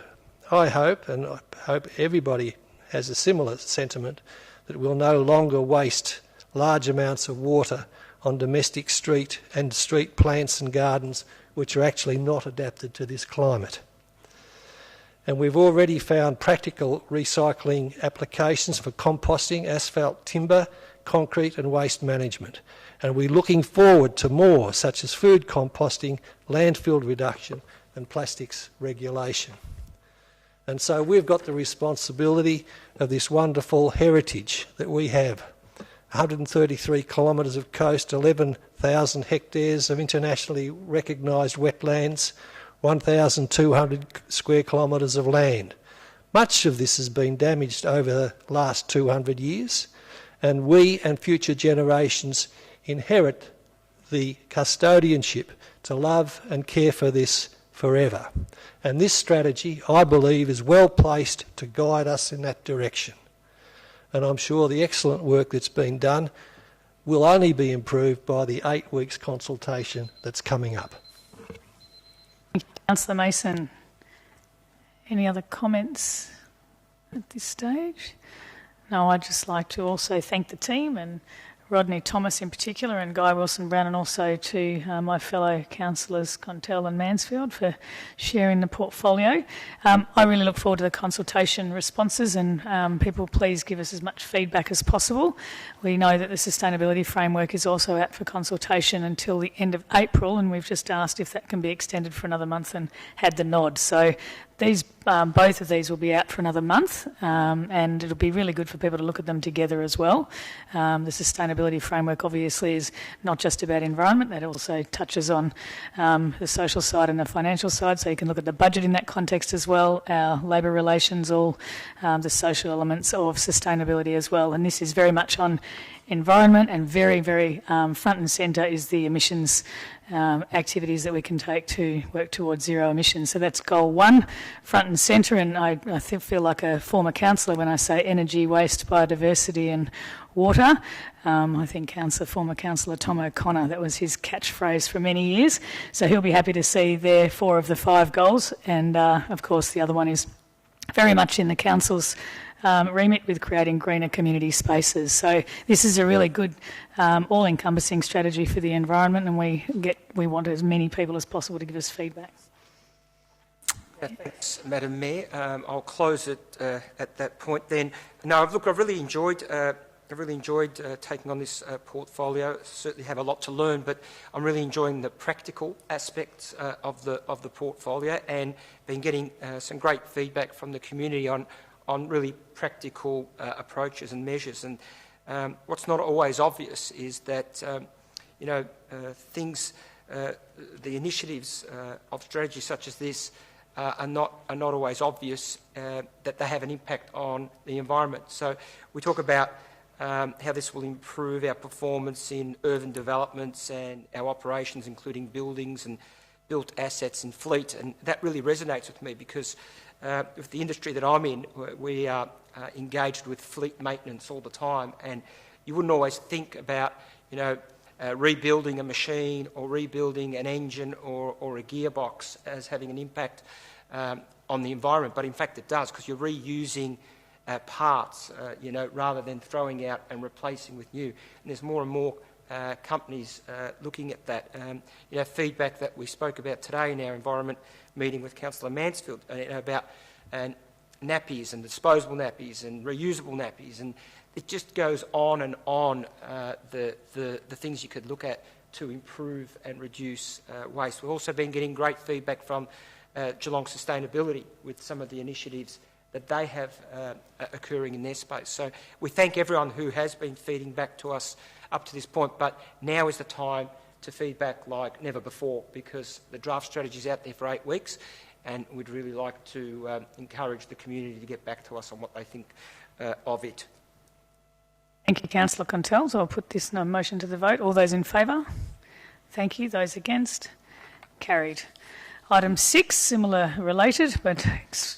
S4: and I hope everybody has a similar sentiment, that we'll no longer waste large amounts of water on domestic street plants and gardens which are actually not adapted to this climate. And we've already found practical recycling applications for composting, asphalt, timber, concrete and waste management. And we're looking forward to more, such as food composting, landfill reduction and plastics regulation. And so we've got the responsibility of this wonderful heritage that we have. 133 kilometres of coast, 11,000 hectares of internationally recognised wetlands, 1,200 square kilometres of land. Much of this has been damaged over the last 200 years, and we and future generations inherit the custodianship to love and care for this forever. And this strategy, I believe, is well placed to guide us in that direction. And I'm sure the excellent work that's been done will only be improved by the 8 weeks consultation that's coming up.
S1: Councillor Mason, any other comments at this stage? No, I'd just like to also thank the team and Rodney Thomas in particular and Guy Wilson-Brown, and also to my fellow councillors Contell and Mansfield for sharing the portfolio. I really look forward to the consultation responses, and people please give us as much feedback as possible. We know that the sustainability framework is also out for consultation until the end of April, and we've just asked if that can be extended for another month and had the nod. So both of these will be out for another month, and it'll be really good for people to look at them together as well. The sustainability framework obviously is not just about environment, that also touches on the social side and the financial side, so you can look at the budget in that context as well, our labour relations, all the social elements of sustainability as well. And this is very much on environment, and very, very front and centre is the emissions activities that we can take to work towards zero emissions. So that's goal 1, front and centre, and I feel like a former councillor when I say energy, waste, biodiversity and water. I think former councillor Tom O'Connor, that was his catchphrase for many years. So he'll be happy to see there 4 of the 5 goals, and of course the other one is very much in the council's remit with creating greener community spaces. So this is a really good all-encompassing strategy for the environment, and we want as many people as possible to give us feedback.
S2: Thanks, Madam Mayor. I'll close it at that point then. No, look, I've really enjoyed taking on this portfolio. Certainly have a lot to learn, but I'm really enjoying the practical aspects of the portfolio, and been getting some great feedback from the community on really practical approaches and measures. And what's not always obvious is that, the initiatives of strategy such as this are not always obvious that they have an impact on the environment. So we talk about how this will improve our performance in urban developments and our operations, including buildings and built assets and fleet, and that really resonates with me because with the industry that I'm in, we are engaged with fleet maintenance all the time, and you wouldn't always think about, rebuilding a machine or rebuilding an engine or a gearbox as having an impact on the environment, but in fact it does, because you're reusing parts, rather than throwing out and replacing with new. And there's more and more companies looking at that. Feedback that we spoke about today in our environment meeting with Councillor Mansfield about nappies and disposable nappies and reusable nappies, and it just goes on and on, the things you could look at to improve and reduce waste. We've also been getting great feedback from Geelong Sustainability with some of the initiatives that they have occurring in their space. So we thank everyone who has been feeding back to us up to this point, but now is the time to feed back like never before, because the draft strategy is out there for 8 weeks, and we'd really like to encourage the community to get back to us on what they think of it.
S1: Thank you, Councillor Contell. So I'll put this motion to the vote. All those in favour? Thank you. Those against? Carried. Item 6, similar related but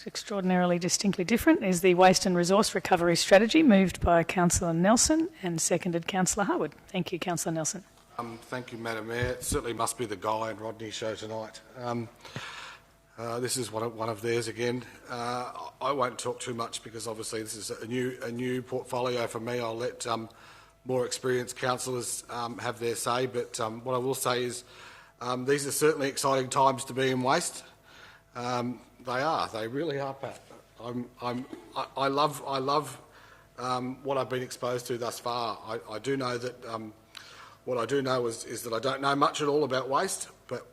S1: extraordinarily distinctly different, is the Waste and Resource Recovery Strategy, moved by Councillor Nelson and seconded Councillor Harwood. Thank you, Councillor Nelson.
S11: Thank you, Madam Mayor. It certainly must be the Guy and Rodney show tonight. This is one of theirs again. I won't talk too much because obviously this is a new portfolio for me. I'll let more experienced councillors have their say. But what I will say is these are certainly exciting times to be in waste. They are. They really are, Pat. I love what I've been exposed to thus far. I do know that. What I do know is that I don't know much at all about waste, but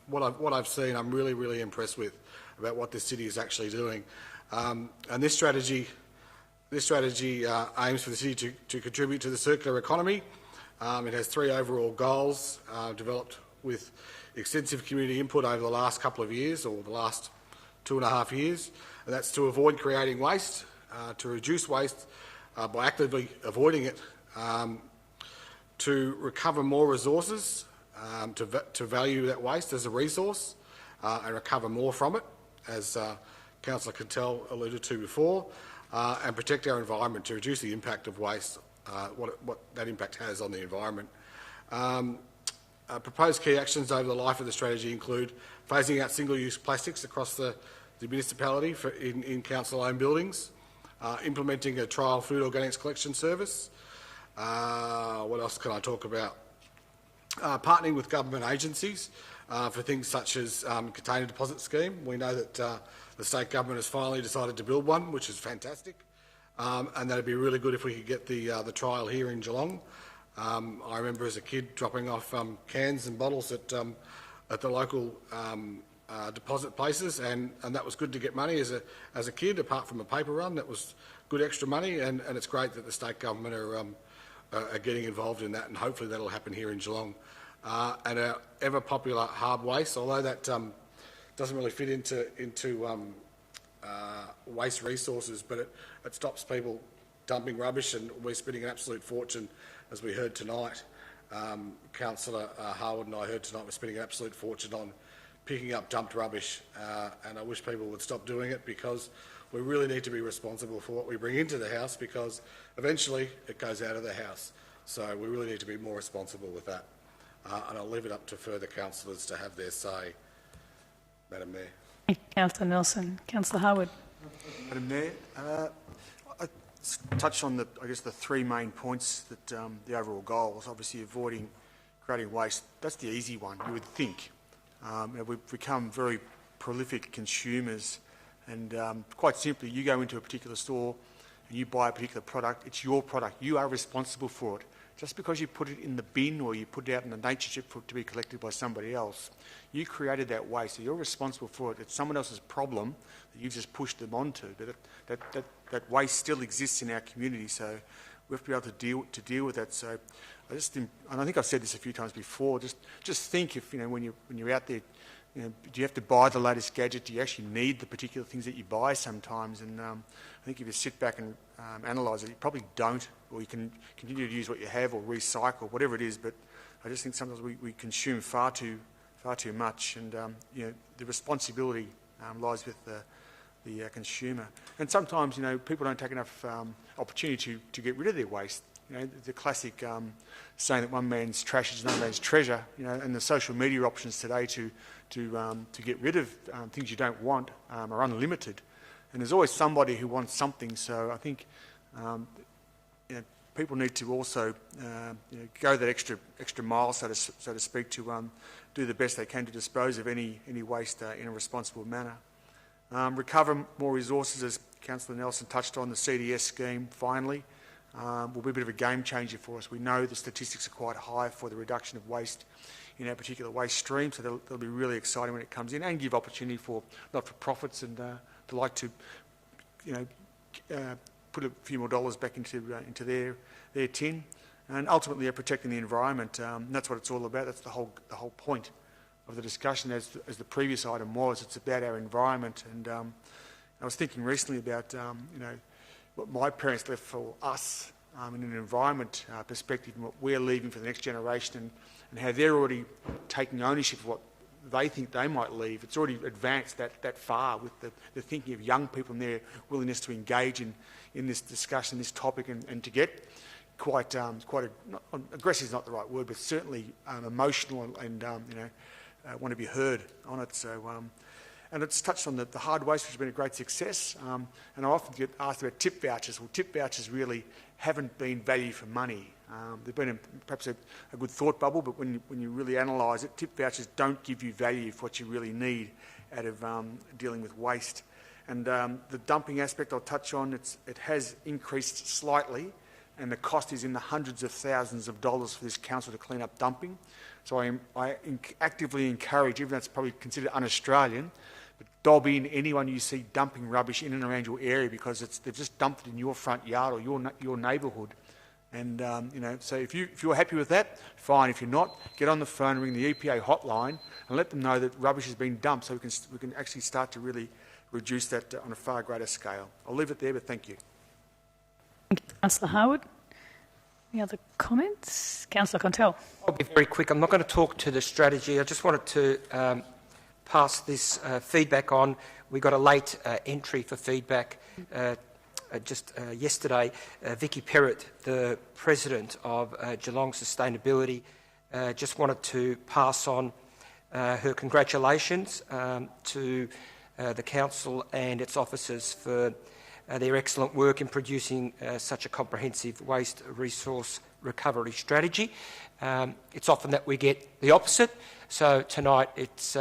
S11: what I've seen, I'm really impressed with about what this city is actually doing. And this strategy aims for the city to contribute to the circular economy. It has 3 overall goals developed with extensive community input over the last couple of years, or the last 2.5 years, and that's to avoid creating waste, to reduce waste by actively avoiding it, to recover more resources, to value that waste as a resource and recover more from it, as Councillor Contell alluded to before, and protect our environment to reduce the impact of waste, what that impact has on the environment. Proposed key actions over the life of the strategy include phasing out single-use plastics across the municipality in council-owned buildings, implementing a trial food organics collection service. What else can I talk about? Partnering with government agencies for things such as container deposit scheme. We know that the state government has finally decided to build one, which is fantastic, and that'd be really good if we could get the trial here in Geelong. I remember as a kid dropping off cans and bottles at the local deposit places, and that was good to get money as a kid. Apart from a paper run, that was good extra money, and it's great that the state government are getting involved in that, and hopefully that'll happen here in Geelong. And our ever popular hard waste, although that doesn't really fit into waste resources, but it stops people dumping rubbish, and we're spending an absolute fortune, as we heard tonight. Councillor Harwood and I heard tonight we're spending an absolute fortune on picking up dumped rubbish, and I wish people would stop doing it, because we really need to be responsible for what we bring into the house, because eventually it goes out of the house. So we really need to be more responsible with that. And I'll leave it up to further councillors to have their say, Madam Mayor.
S1: Thank you, Councillor Nelson. Councillor Harwood.
S10: Madam Mayor, I touched on the 3 main points that the overall goals. Obviously, avoiding creating waste. That's the easy one, you would think. We've become very prolific consumers, and quite simply, you go into a particular store and you buy a particular product. It's your product. You are responsible for it. Just because you put it in the bin or you put it out in the nature strip for it to be collected by somebody else, you created that waste, so you're responsible for it. It's someone else's problem that you've just pushed them onto. That waste still exists in our community, so we have to be able to deal with that. So I just think, and I think I've said this a few times before, just think if, when you're out there, do you have to buy the latest gadget? Do you actually need the particular things that you buy sometimes? And I think if you sit back and analyse it, you probably don't, or you can continue to use what you have or recycle, whatever it is. But I just think sometimes we consume far too much, and the responsibility lies with the consumer. And sometimes people don't take enough opportunity to get rid of their waste. The classic saying that one man's trash is another man's treasure. And the social media options today to get rid of things you don't want are unlimited. And there's always somebody who wants something. So I think people need to also go that extra mile, so to speak, to do the best they can to dispose of any waste in a responsible manner. Recover more resources, as Councillor Nelson touched on. The CDS scheme finally will be a bit of a game changer for us. We know the statistics are quite high for the reduction of waste in our particular waste stream, so that'll be really exciting when it comes in, and give opportunity for not-for-profits and to put a few more dollars back into their tin, and ultimately are protecting the environment. And that's what it's all about. That's the whole point of the discussion, as the previous item was. It's about our environment. And I was thinking recently about what my parents left for us in an environment perspective, and what we're leaving for the next generation, and how they're already taking ownership of what they think they might leave. It's already advanced that far with the thinking of young people and their willingness to engage in this discussion, this topic, and to get quite aggressive is not the right word, but certainly emotional and want to be heard on it. So, and it's touched on the hard waste, which has been a great success. And I often get asked about tip vouchers. Well, tip vouchers really haven't been value for money. They've been perhaps a good thought bubble, but when you really analyse it, tip vouchers don't give you value for what you really need out of dealing with waste. And the dumping aspect I'll touch on, it has increased slightly, and the cost is in the hundreds of thousands of dollars for this council to clean up dumping. So I actively encourage, even though it's probably considered un-Australian, but dob in anyone you see dumping rubbish in and around your area, because they've just dumped it in your front yard or your neighbourhood. And so if you're happy with that, fine. If you're not, get on the phone, ring the EPA hotline, and let them know that rubbish has been dumped, so we can actually start to really reduce that on a far greater scale. I'll leave it there, but thank you.
S1: Thank you, Councillor Harwood. Any other comments? Councillor Contell.
S2: I'll be very quick. I'm not going to talk to the strategy. I just wanted to pass this feedback on. We got a late entry for feedback just yesterday. Vicky Perrott, the President of Geelong Sustainability, just wanted to pass on her congratulations to the Council and its officers for their excellent work in producing such a comprehensive waste resource recovery strategy. It's often that we get the opposite, so tonight it's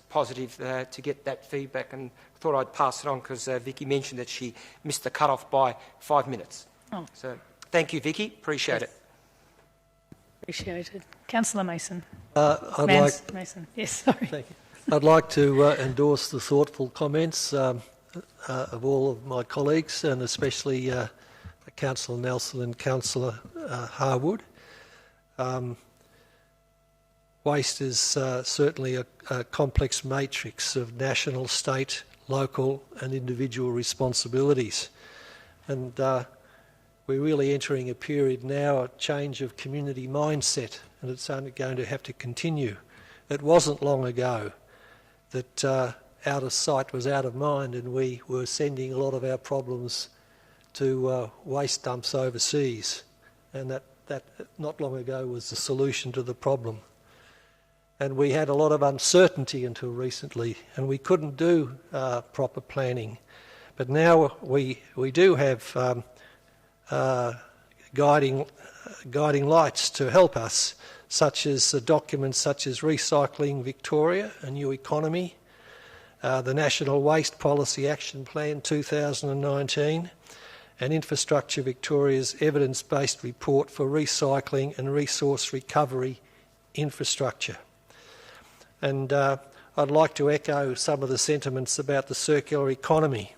S2: positive to get that feedback, and I thought I'd pass it on because Vicky mentioned that she missed the cut-off by 5 minutes. Oh. So thank you, Vicky. Appreciate it.
S1: Appreciated. Councillor Mason.
S4: Mason.
S1: Yes, sorry.
S4: Thank you. I'd like to endorse the thoughtful comments of all of my colleagues, and especially Councillor Nelson and Councillor Harwood. Waste is certainly a complex matrix of national, state, local and individual responsibilities. And we're really entering a period now, a change of community mindset, and it's only going to have to continue. It wasn't long ago that out of sight was out of mind, and we were sending a lot of our problems to waste dumps overseas, and that not long ago was the solution to the problem. And we had a lot of uncertainty until recently, and we couldn't do proper planning. But now we do have guiding lights to help us, such as documents such as Recycling Victoria, a new economy, the National Waste Policy Action Plan 2019, and Infrastructure Victoria's evidence-based report for recycling and resource recovery infrastructure. And I'd like to echo some of the sentiments about the circular economy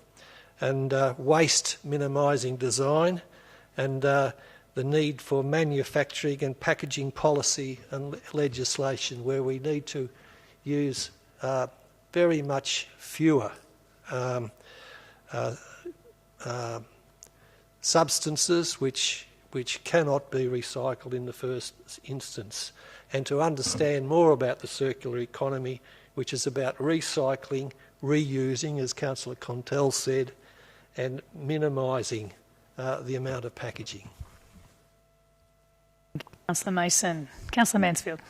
S4: and waste minimising design, and the need for manufacturing and packaging policy and legislation, where we need to use very much fewer substances which cannot be recycled in the first instance, and to understand more about the circular economy, which is about recycling, reusing, as Councillor Contell said, and minimising the amount of packaging.
S1: Councillor Mason. Councillor Mansfield.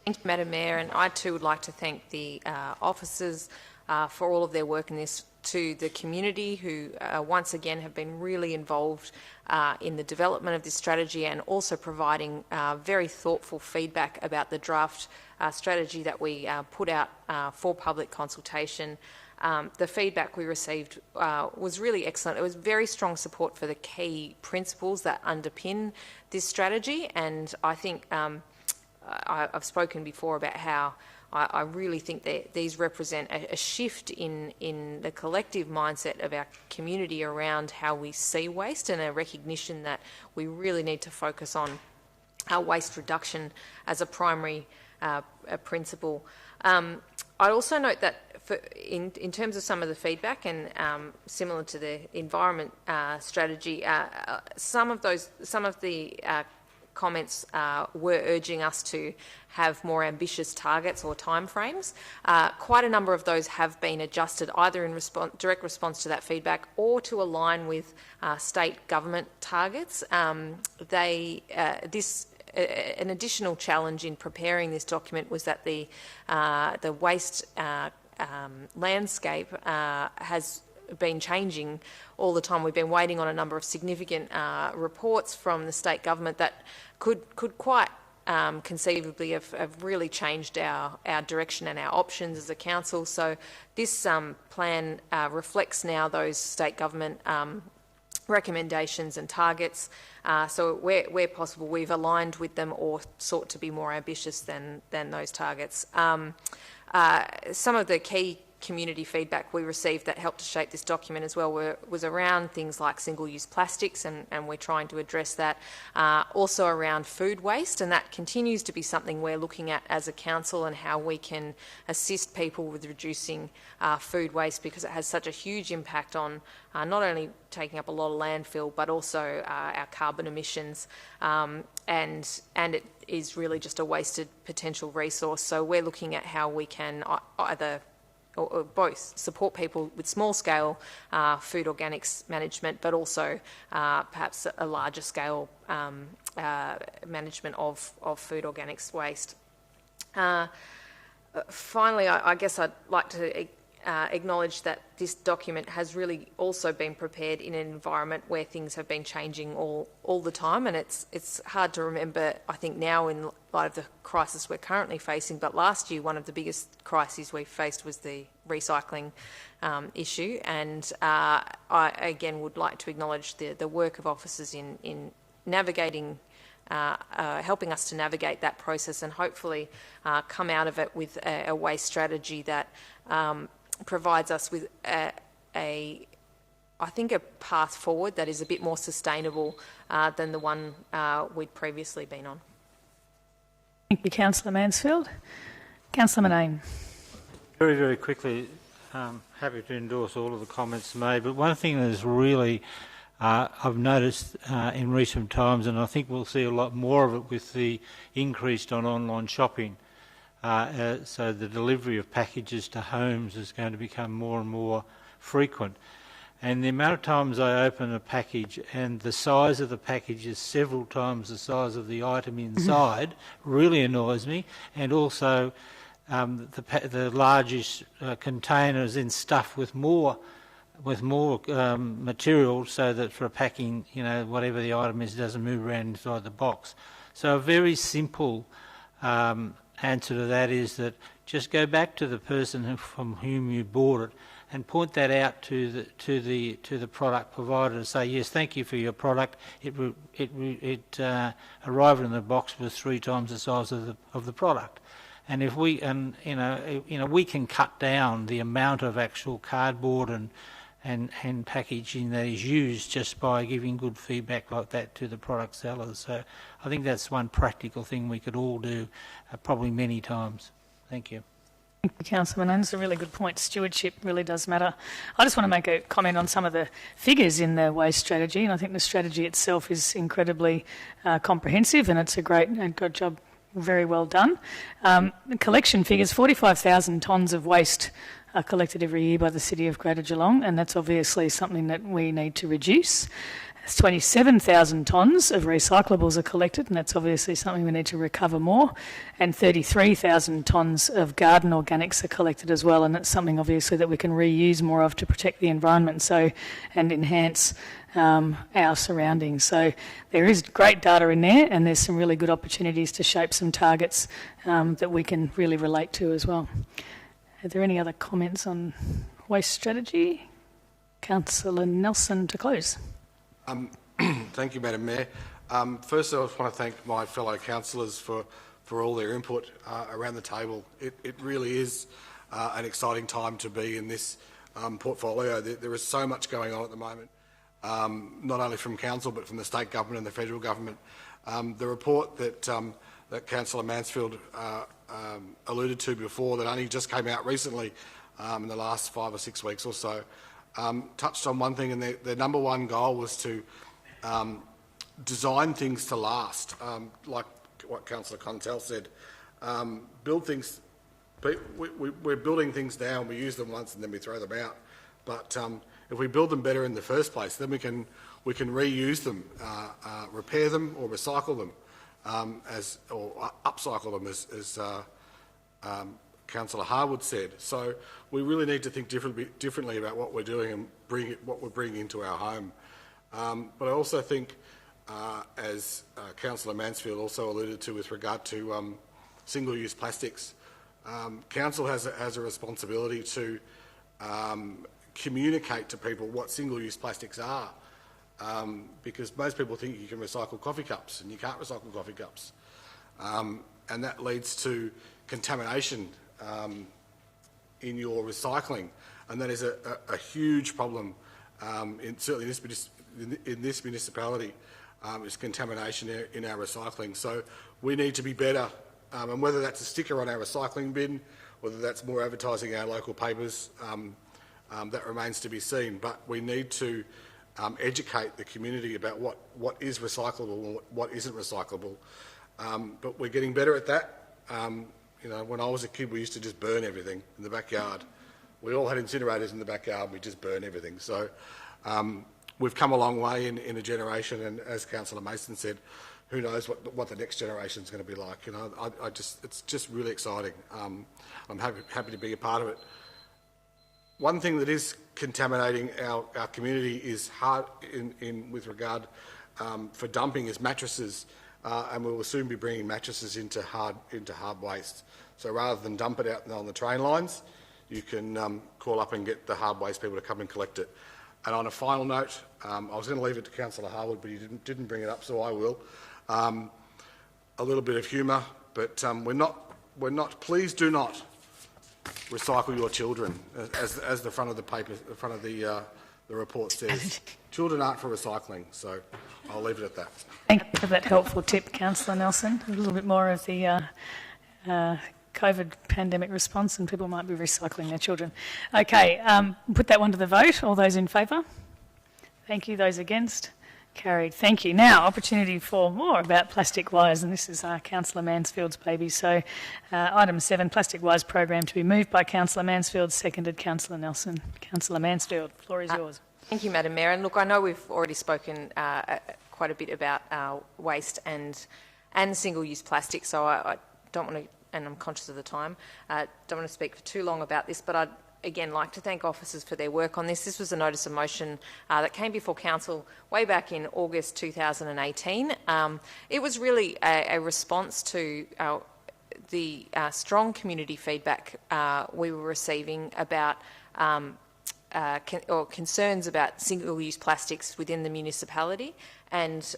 S5: Thank you, Madam Mayor, and I too would like to thank the officers for all of their work in this, to the community who once again have been really involved in the development of this strategy, and also providing very thoughtful feedback about the draft strategy that we put out for public consultation. The feedback we received was really excellent. It was very strong support for the key principles that underpin this strategy, and I think I've spoken before about how I really think that these represent a shift in the collective mindset of our community around how we see waste, and a recognition that we really need to focus on our waste reduction as a primary principle. I also note that in terms of some of the feedback, and similar to the environment strategy, some of the comments were urging us to have more ambitious targets or timeframes. Quite a number of those have been adjusted either in direct response to that feedback or to align with state government targets. An additional challenge in preparing this document was that the waste landscape has been changing all the time. We've been waiting on a number of significant reports from the state government that could quite conceivably have really changed our direction and our options as a council. So this plan reflects now those state government recommendations and targets. So where possible, we've aligned with them or sought to be more ambitious than those targets. Some of the key community feedback we received that helped to shape this document as well was around things like single-use plastics, and we're trying to address that. Also around food waste, and that continues to be something we're looking at as a council, and how we can assist people with reducing food waste, because it has such a huge impact on not only taking up a lot of landfill but also our carbon emissions, and it is really just a wasted potential resource. So we're looking at how we can either or both support people with small-scale food organics management, but also perhaps a larger scale management of food organics waste. Finally, I guess I'd like to acknowledge that this document has really also been prepared in an environment where things have been changing all the time, and it's hard to remember, I think, now in light of the crisis we're currently facing, but last year one of the biggest crises we faced was the recycling issue, and I again would like to acknowledge the work of officers in navigating, helping us to navigate that process, and hopefully come out of it with a waste strategy that provides us with I think a path forward that is a bit more sustainable than the one we'd previously been on.
S1: Thank you, Councillor Mansfield. Councillor Murnane.
S7: Very, very quickly, happy to endorse all of the comments made, but one thing that is really I've noticed in recent times, and I think we'll see a lot more of it with the increase on online shopping, so the delivery of packages to homes is going to become more and more frequent. And the amount of times I open a package and the size of the package is several times the size of the item inside really annoys me. And also the largest containers in stuff with more material, so that for packing, whatever the item is doesn't move around inside the box. So a very simple answer to that is that just go back to the person from whom you bought it and point that out to the product provider and say, yes, thank you for your product. It arrived in the box was 3 times the size of the product. And if we we can cut down the amount of actual cardboard and packaging that is used just by giving good feedback like that to the product sellers. So I think that's one practical thing we could all do, probably many times. Thank you.
S1: Thank you, Councillor Murnane. That's a really good point. Stewardship really does matter. I just want to make a comment on some of the figures in the waste strategy, and I think the strategy itself is incredibly comprehensive, and it's a great job, very well done. The collection figures, 45,000 tonnes of waste are collected every year by the City of Greater Geelong, and that's obviously something that we need to reduce. 27,000 tonnes of recyclables are collected, and that's obviously something we need to recover more. And 33,000 tonnes of garden organics are collected as well, and it's something obviously that we can reuse more of to protect the environment and enhance our surroundings. So there is great data in there, and there's some really good opportunities to shape some targets that we can really relate to as well. Are there any other comments on waste strategy? Councillor Nelson to close.
S11: Thank you, Madam Mayor. First, I just want to thank my fellow councillors for for all their input around the table. It really is an exciting time to be in this portfolio. There is so much going on at the moment, not only from council but from the state government and the federal government. The report that Councillor Mansfield alluded to before, that only just came out recently in the last 5 or 6 weeks or so, touched on one thing, and their number one goal was to design things to last, like what Councillor Contell said. Build things. We're building things down. We use them once and then we throw them out. But if we build them better in the first place, then we can reuse them, repair them, or recycle them, or upcycle them, as Councillor Harwood said. So we really need to think differently about what we're doing and what we're bringing into our home. But I also think, as Councillor Mansfield also alluded to with regard to single-use plastics, Council has a responsibility to communicate to people what single-use plastics are, because most people think you can recycle coffee cups, and you can't recycle coffee cups. And that leads to contamination in your recycling, and that is a huge problem, certainly in this municipality, is contamination in our recycling. So we need to be better, and whether that's a sticker on our recycling bin, whether that's more advertising in our local papers, that remains to be seen. But we need to educate the community about what is recyclable and what isn't recyclable. But we're getting better at that. You know, when I was a kid, we used to just burn everything in the backyard. We all had incinerators in the backyard. We just burn everything. So we've come a long way in a generation, and as Councillor Mason said, who knows what the next generation is going to be like. You know, it's just really exciting. I'm happy to be a part of it. One thing that is contaminating our community is hard with regard for dumping is mattresses, and we will soon be bringing mattresses into hard waste. So rather than dump it out on the train lines, you can call up and get the hard waste people to come and collect it. And on a final note, I was going to leave it to Councillor Harwood, but he didn't bring it up, so I will. A little bit of humour, but we're not. Please do not recycle your children, as the front of the paper, the front of the report says. Children aren't for recycling, so I'll leave it at that.
S1: Thank you for that helpful tip, Councillor Nelson. A little bit more of the COVID pandemic response, and people might be recycling their children. Okay, put that one to the vote. All those in favour? Thank you. Those against? Carried. Thank you. Now, opportunity for more about plastic wires, and this is Councillor Mansfield's baby. So, item 7, plastic wires program, to be moved by Councillor Mansfield, seconded Councillor Nelson. Councillor Mansfield, the floor is yours.
S5: Thank you, Madam Mayor. And look, I know we've already spoken quite a bit about waste and single-use plastic, so I don't want to, and I'm conscious of the time, don't want to speak for too long about this, but I'd again like to thank officers for their work on this. This was a notice of motion that came before Council way back in August 2018. It was really a response to the strong community feedback we were receiving about concerns about single-use plastics within the municipality, and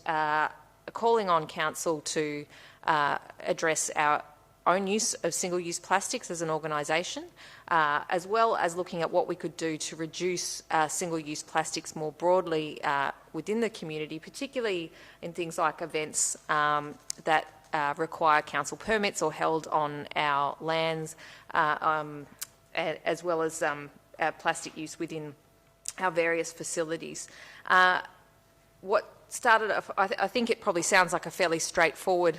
S5: calling on Council to address our own use of single-use plastics as an organisation, as well as looking at what we could do to reduce single-use plastics more broadly within the community, particularly in things like events that require council permits or held on our lands, as well as plastic use within our various facilities. What started, I think it probably sounds like a fairly straightforward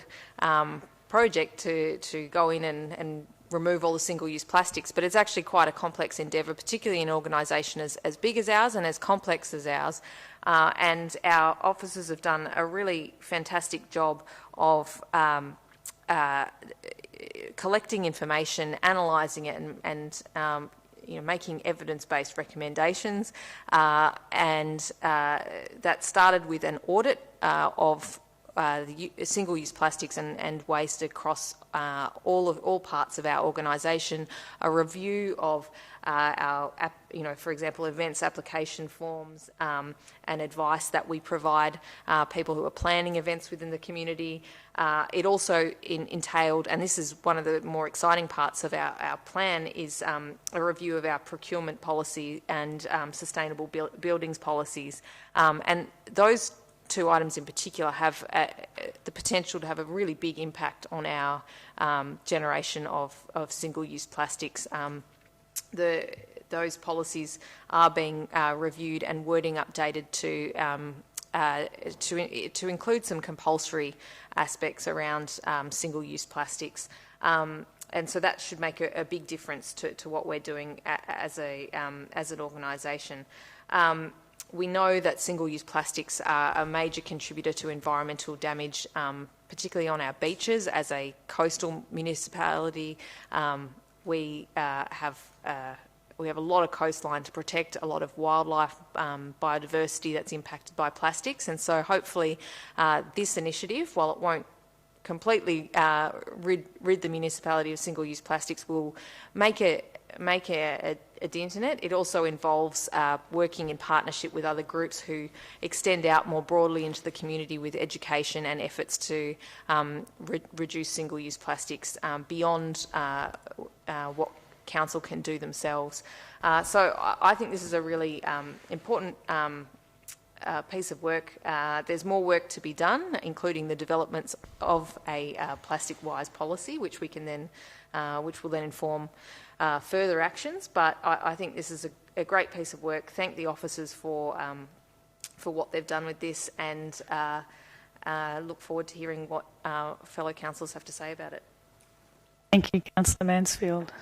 S5: project to go in and remove all the single-use plastics, but it's actually quite a complex endeavour, particularly in an organisation as big as ours and as complex as ours. And our officers have done a really fantastic job of collecting information, analysing it, and making evidence-based recommendations. And that started with an audit of single-use plastics and waste across all parts of our organisation, a review of our, for example, events application forms and advice that we provide people who are planning events within the community. It also entailed, and this is one of the more exciting parts of our plan, is a review of our procurement policy and sustainable buildings policies. And those two items in particular have the potential to have a really big impact on our generation of single-use plastics. Those policies are being reviewed and wording updated to include some compulsory aspects around single-use plastics. And so that should make a big difference to what we're doing as an organisation. We know that single-use plastics are a major contributor to environmental damage, particularly on our beaches. As a coastal municipality, we have a lot of coastline to protect, a lot of wildlife biodiversity that's impacted by plastics, and so hopefully this initiative, while it won't completely rid the municipality of single-use plastics, will make a dent in it. It also involves working in partnership with other groups who extend out more broadly into the community with education and efforts to reduce single-use plastics beyond what council can do themselves. So I think this is a really important piece of work. There's more work to be done, including the developments of a plastic-wise policy, which will then inform further actions. But I think this is a great piece of work. Thank the officers for what they've done with this, and look forward to hearing what fellow councillors have to say about it.
S1: Thank you, Councillor Mansfield.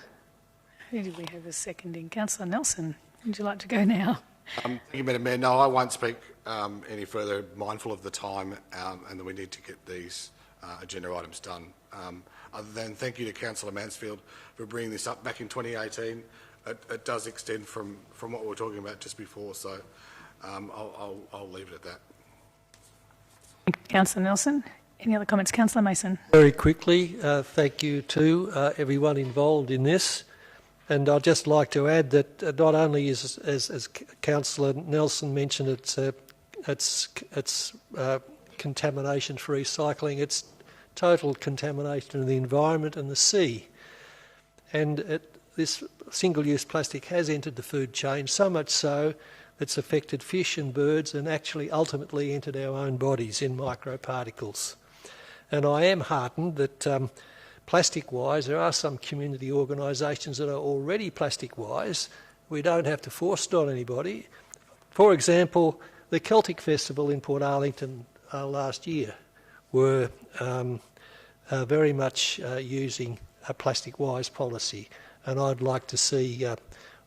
S1: Who did we have as seconding? Councillor Nelson, would you like to go now?
S11: Thank you, Madam Mayor. No, I won't speak any further, mindful of the time and that we need to get these agenda items done. Other than thank you to Councillor Mansfield for bringing this up back in 2018. It does extend from what we were talking about just before, so I'll leave it at that.
S1: Thank you, Councillor Nelson. Any other comments? Councillor Mason.
S4: Very quickly, thank you to everyone involved in this. And I'd just like to add that not only is, as Councillor Nelson mentioned, it's contamination-free cycling, it's total contamination of the environment and the sea. And this single-use plastic has entered the food chain, so much so it's affected fish and birds and actually ultimately entered our own bodies in microparticles. And I am heartened that plastic-wise, there are some community organisations that are already plastic-wise. We don't have to force it on anybody. For example, the Celtic Festival in Port Arlington last year were very much using a plastic-wise policy, and I'd like to see,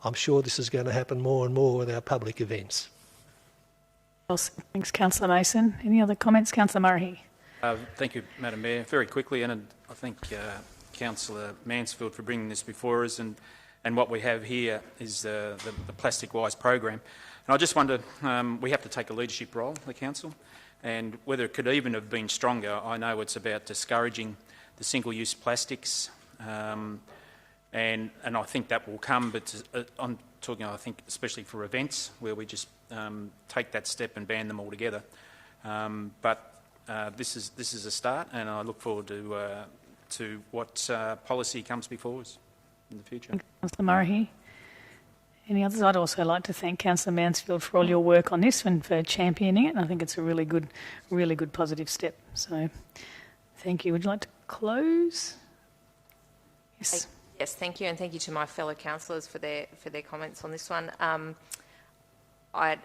S4: I'm sure this is going to happen more and more with our public events.
S1: Thanks, Councillor Mason. Any other comments? Councillor Murray.
S3: Thank you, Madam Mayor. Very quickly, and I thank Councillor Mansfield for bringing this before us, and what we have here is the Plastic-Wise program. And I just wonder, we have to take a leadership role, the council, and whether it could even have been stronger. I know it's about discouraging the single-use plastics, and I think that will come, but I'm talking, I think, especially for events where we just take that step and ban them altogether. But this is a start, and I look forward to what policy comes before us in the future.
S1: Councillor Murray. Any others? I'd also like to thank Councillor Mansfield for all your work on this and for championing it. And I think it's a really good positive step. So, thank you. Would you like to close? Yes.
S5: Yes, thank you, and thank you to my fellow councillors for their comments on this one. I'd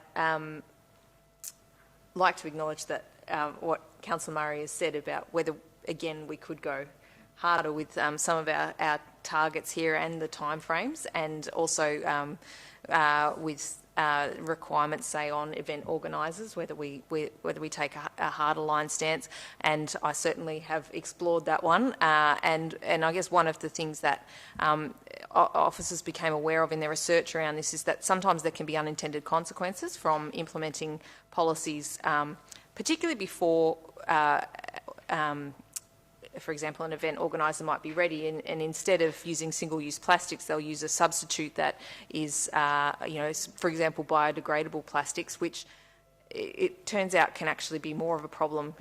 S5: like to acknowledge that what Councillor Murray has said about whether, again, we could go harder with some of our targets here and the timeframes, and also with requirements, say, on event organisers, whether we take a harder line stance. And I certainly have explored that one. And I guess one of the things that officers became aware of in their research around this is that sometimes there can be unintended consequences from implementing policies particularly before, for example, an event organiser might be ready, and instead of using single-use plastics, they'll use a substitute that is, for example, biodegradable plastics, which it turns out can actually be more of a problem,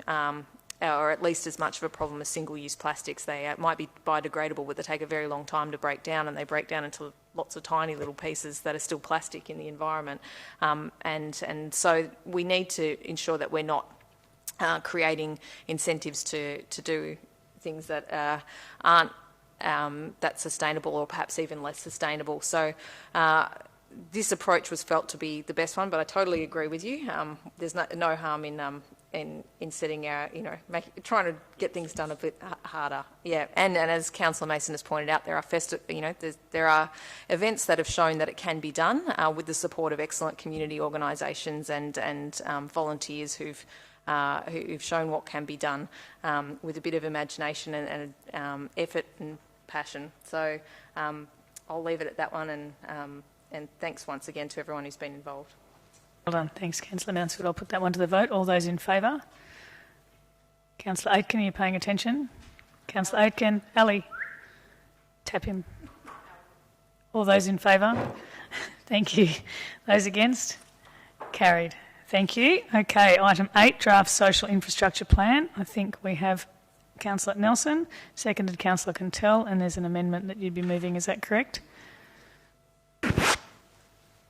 S5: or at least as much of a problem as single-use plastics. They might be biodegradable, but they take a very long time to break down, and they break down into lots of tiny little pieces that are still plastic in the environment. And so we need to ensure that we're not creating incentives to do things that aren't that sustainable, or perhaps even less sustainable. So this approach was felt to be the best one, but I totally agree with you. There's no harm in setting our, trying to get things done a bit harder. Yeah, and as Councillor Mason has pointed out, there are there are events that have shown that it can be done with the support of excellent community organisations and volunteers who've shown what can be done with a bit of imagination and effort and passion. So I'll leave it at that one, and thanks once again to everyone who's been involved.
S1: Well done. Thanks, Councillor Mansfield. I'll put that one to the vote. All those in favour? Councillor Aitken, are you paying attention? Councillor Aitken. Ali. Tap him. All those in favour? Thank you. Those against? Carried. Thank you. Okay, item 8, draft social infrastructure plan. I think we have Councillor Nelson, seconded Councillor Cantell, and there's an amendment that you'd be moving. Is that correct?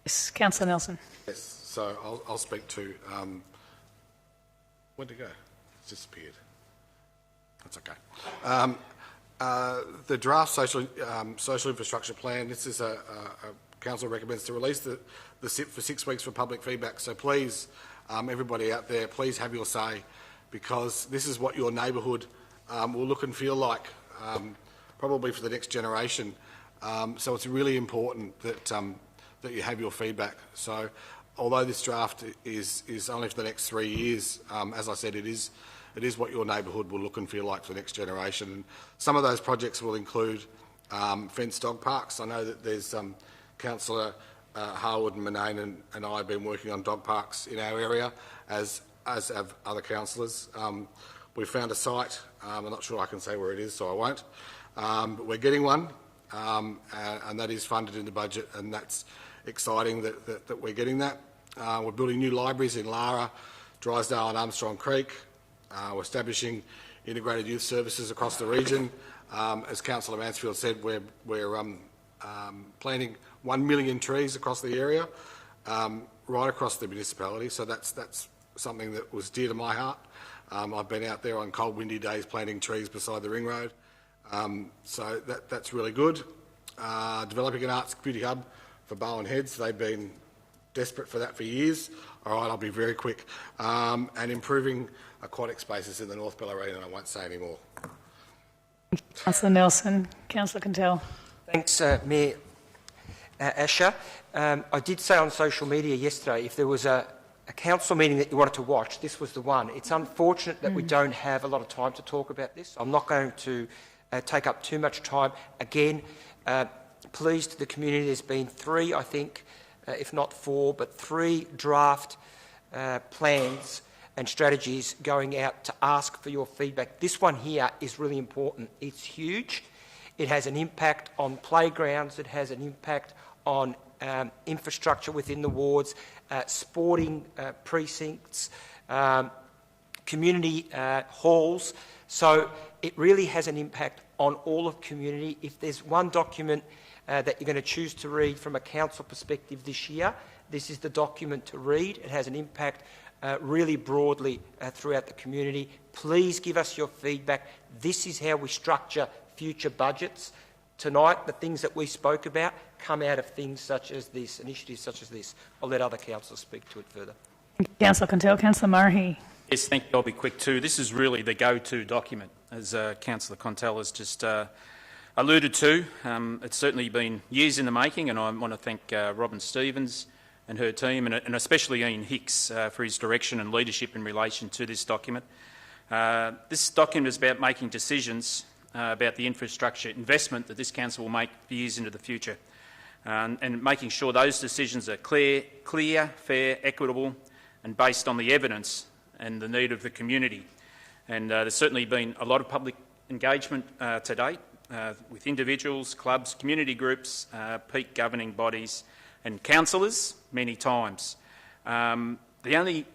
S1: Yes, Councillor Nelson.
S11: Yes, so I'll speak to... where'd it go? It's disappeared. That's okay. The draft social infrastructure plan, this is a Council recommends to release the SIP for 6 weeks for public feedback. So please, everybody out there, please have your say, because this is what your neighbourhood will look and feel like, probably for the next generation. So it's really important that that you have your feedback. So although this draft is only for the next 3 years, as I said, it is what your neighbourhood will look and feel like for the next generation. And some of those projects will include fenced dog parks. I know that there's Councillor Harwood and Manane and I have been working on dog parks in our area, as have other councillors. We've found a site. I'm not sure I can say where it is, so I won't. But we're getting one, and that is funded in the budget, and that's exciting that we're getting that. We're building new libraries in Lara, Drysdale and Armstrong Creek. We're establishing integrated youth services across the region. As Councillor Mansfield said, we're planting 1 million trees across the area, right across the municipality. So that's something that was dear to my heart. I've been out there on cold, windy days planting trees beside the ring road. So that's really good. Developing an arts community hub for Bowen Heads. They've been desperate for that for years. All right, I'll be very quick. And improving aquatic spaces in the North Bellarine, and I won't say any more.
S1: Councillor Nelson. Councillor Cantell.
S2: Thanks, Mayor Asher. I did say on social media yesterday, if there was a council meeting that you wanted to watch, this was the one. It's unfortunate that we don't have a lot of time to talk about this. I'm not going to take up too much time. Again, pleased to the community, there's been 3, I think, if not 4, but 3 draft plans and strategies going out to ask for your feedback. This one here is really important. It's huge. It has an impact on playgrounds. It has an impact on infrastructure within the wards, sporting precincts, community halls. So it really has an impact on all of community. If there's one document that you're going to choose to read from a council perspective this year, this is the document to read. It has an impact really broadly throughout the community. Please give us your feedback. This is how we structure future budgets. Tonight, the things that we spoke about come out of things such as this, initiatives such as this. I'll let other councillors speak to it further.
S1: Councillor Cantell. Councillor Murray.
S3: Yes, thank you. I'll be quick too. This is really the go-to document, as Councillor Cantell has just alluded to. It's certainly been years in the making, and I want to thank Robin Stevens and her team, and especially Ian Hicks for his direction and leadership in relation to this document. This document is about making decisions about the infrastructure investment that this council will make for years into the future, and making sure those decisions are clear, fair, equitable, and based on the evidence and the need of the community. And there's certainly been a lot of public engagement to date with individuals, clubs, community groups, peak governing bodies and councillors many times. The only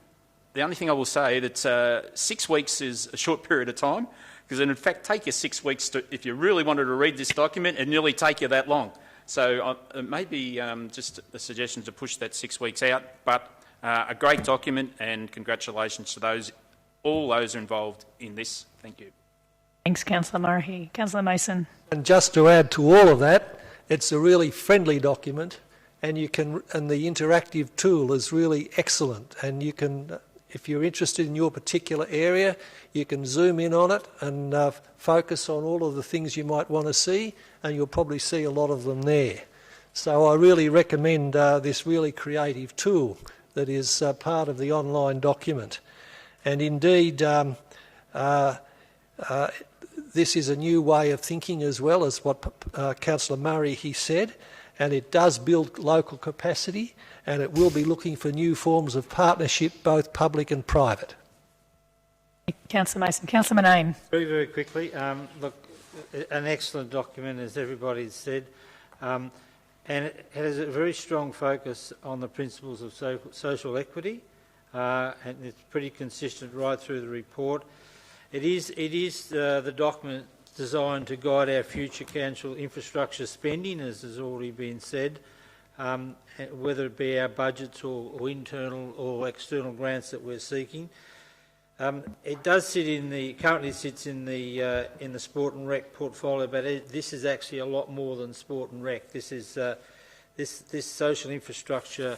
S3: thing I will say that 6 weeks is a short period of time, because in fact take you 6 weeks to, if you really wanted to read this document, it'd nearly take you that long. So it may be just a suggestion to push that 6 weeks out, but a great document, and congratulations to all those involved in this. Thank you.
S1: Thanks, Councillor Murray. Councillor Mason.
S4: And just to add to all of that, it's a really friendly document, and the interactive tool is really excellent. And you can, if you're interested in your particular area, you can zoom in on it and focus on all of the things you might want to see, and you'll probably see a lot of them there. So I really recommend this really creative tool that is part of the online document. And indeed, this is a new way of thinking as well, as what Councillor Murray said, and it does build local capacity, and it will be looking for new forms of partnership, both public and private.
S1: Councillor Mason. Councillor Manane.
S7: Very, very quickly. Look, an excellent document, as everybody said, and it has a very strong focus on the principles of social equity, and it's pretty consistent right through the report. It is the document designed to guide our future council infrastructure spending, as has already been said, whether it be our budgets or internal or external grants that we're seeking. It does currently sits in the sport and rec portfolio, but this is actually a lot more than sport and rec. This is this social infrastructure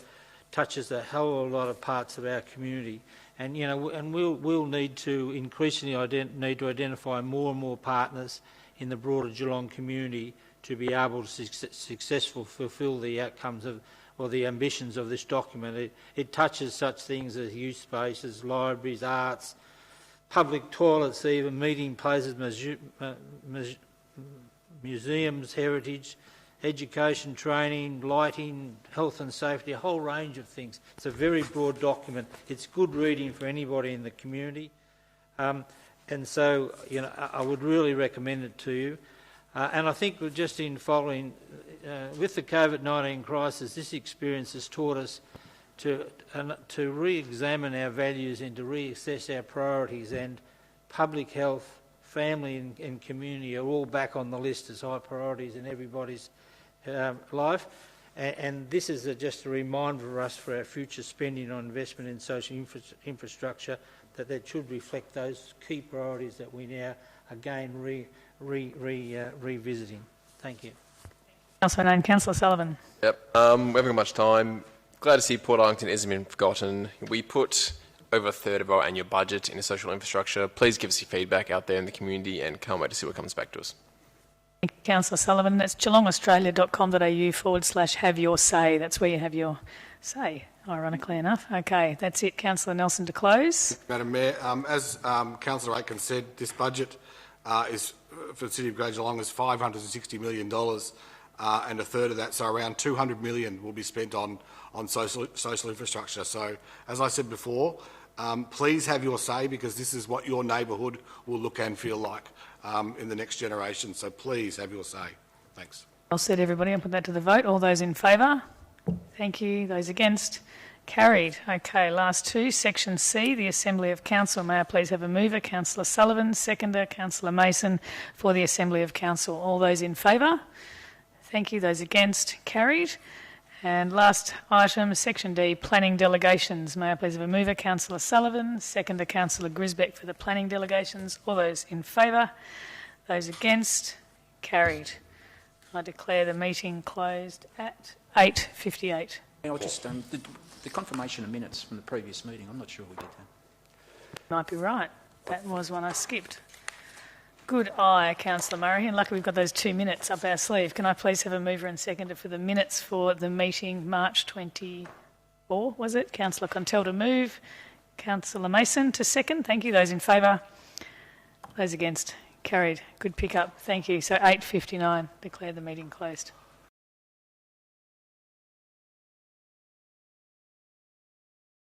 S7: touches a hell of a lot of parts of our community. And we'll need to increasingly identify more and more partners in the broader Geelong community to be able to successfully fulfil the outcomes or the ambitions of this document. It touches such things as youth spaces, libraries, arts, public toilets, even meeting places, museums, heritage, education, training, lighting, health and safety, a whole range of things. It's a very broad document. It's good reading for anybody in the community. And so, I would really recommend it to you. And I think just in following, with the COVID-19 crisis, this experience has taught us to re-examine our values and to reassess our priorities, and public health, family and community are all back on the list as high priorities in everybody's life, and this is just a reminder for us for our future spending on investment in social infrastructure that should reflect those key priorities that we now again revisiting. Thank you.
S1: Councillor Manane. Councillor Sullivan.
S9: Yep. We haven't got much time. Glad to see Port Arlington hasn't been forgotten. We put over a third of our annual budget into social infrastructure. Please give us your feedback out there in the community, and can't wait to see what comes back to us.
S1: Thank you, Councillor Sullivan. That's geelongaustralia.com.au/have your say. That's where you have your say, ironically enough. Okay, that's it. Councillor Nelson to close.
S11: Madam Mayor, as Councillor Aitken said, this budget is for the City of Greater Geelong is $560 million, and a third of that, so around $200 million, will be spent on social infrastructure. So, as I said before, please have your say, because this is what your neighbourhood will look and feel like in the next generation. So please have your say. Thanks.
S1: Well said, everybody. I'll put that to the vote. All those in favour? Thank you. Those against? Carried. Okay, last two. Section C, the Assembly of Council. May I please have a mover? Councillor Sullivan. Seconder, Councillor Mason, for the Assembly of Council. All those in favour? Thank you. Those against? Carried. And last item, Section D, Planning Delegations. May I please have a mover? Councillor Sullivan. Seconder, Councillor Grisbeck, for the planning delegations. All those in favour? Those against? Carried. I declare the meeting closed at 8:58.
S3: I'll just, the confirmation of minutes from the previous meeting, I'm not sure we did that.
S1: Might be right. That was one I skipped. Good eye, Councillor Murray, and lucky we've got those 2 minutes up our sleeve. Can I please have a mover and seconder for the minutes for the meeting March 24, was it? Councillor Contell to move. Councillor Mason to second. Thank you. Those in favour? Those against? Carried. Good pick up. Thank you. So 8:59. Declare the meeting closed.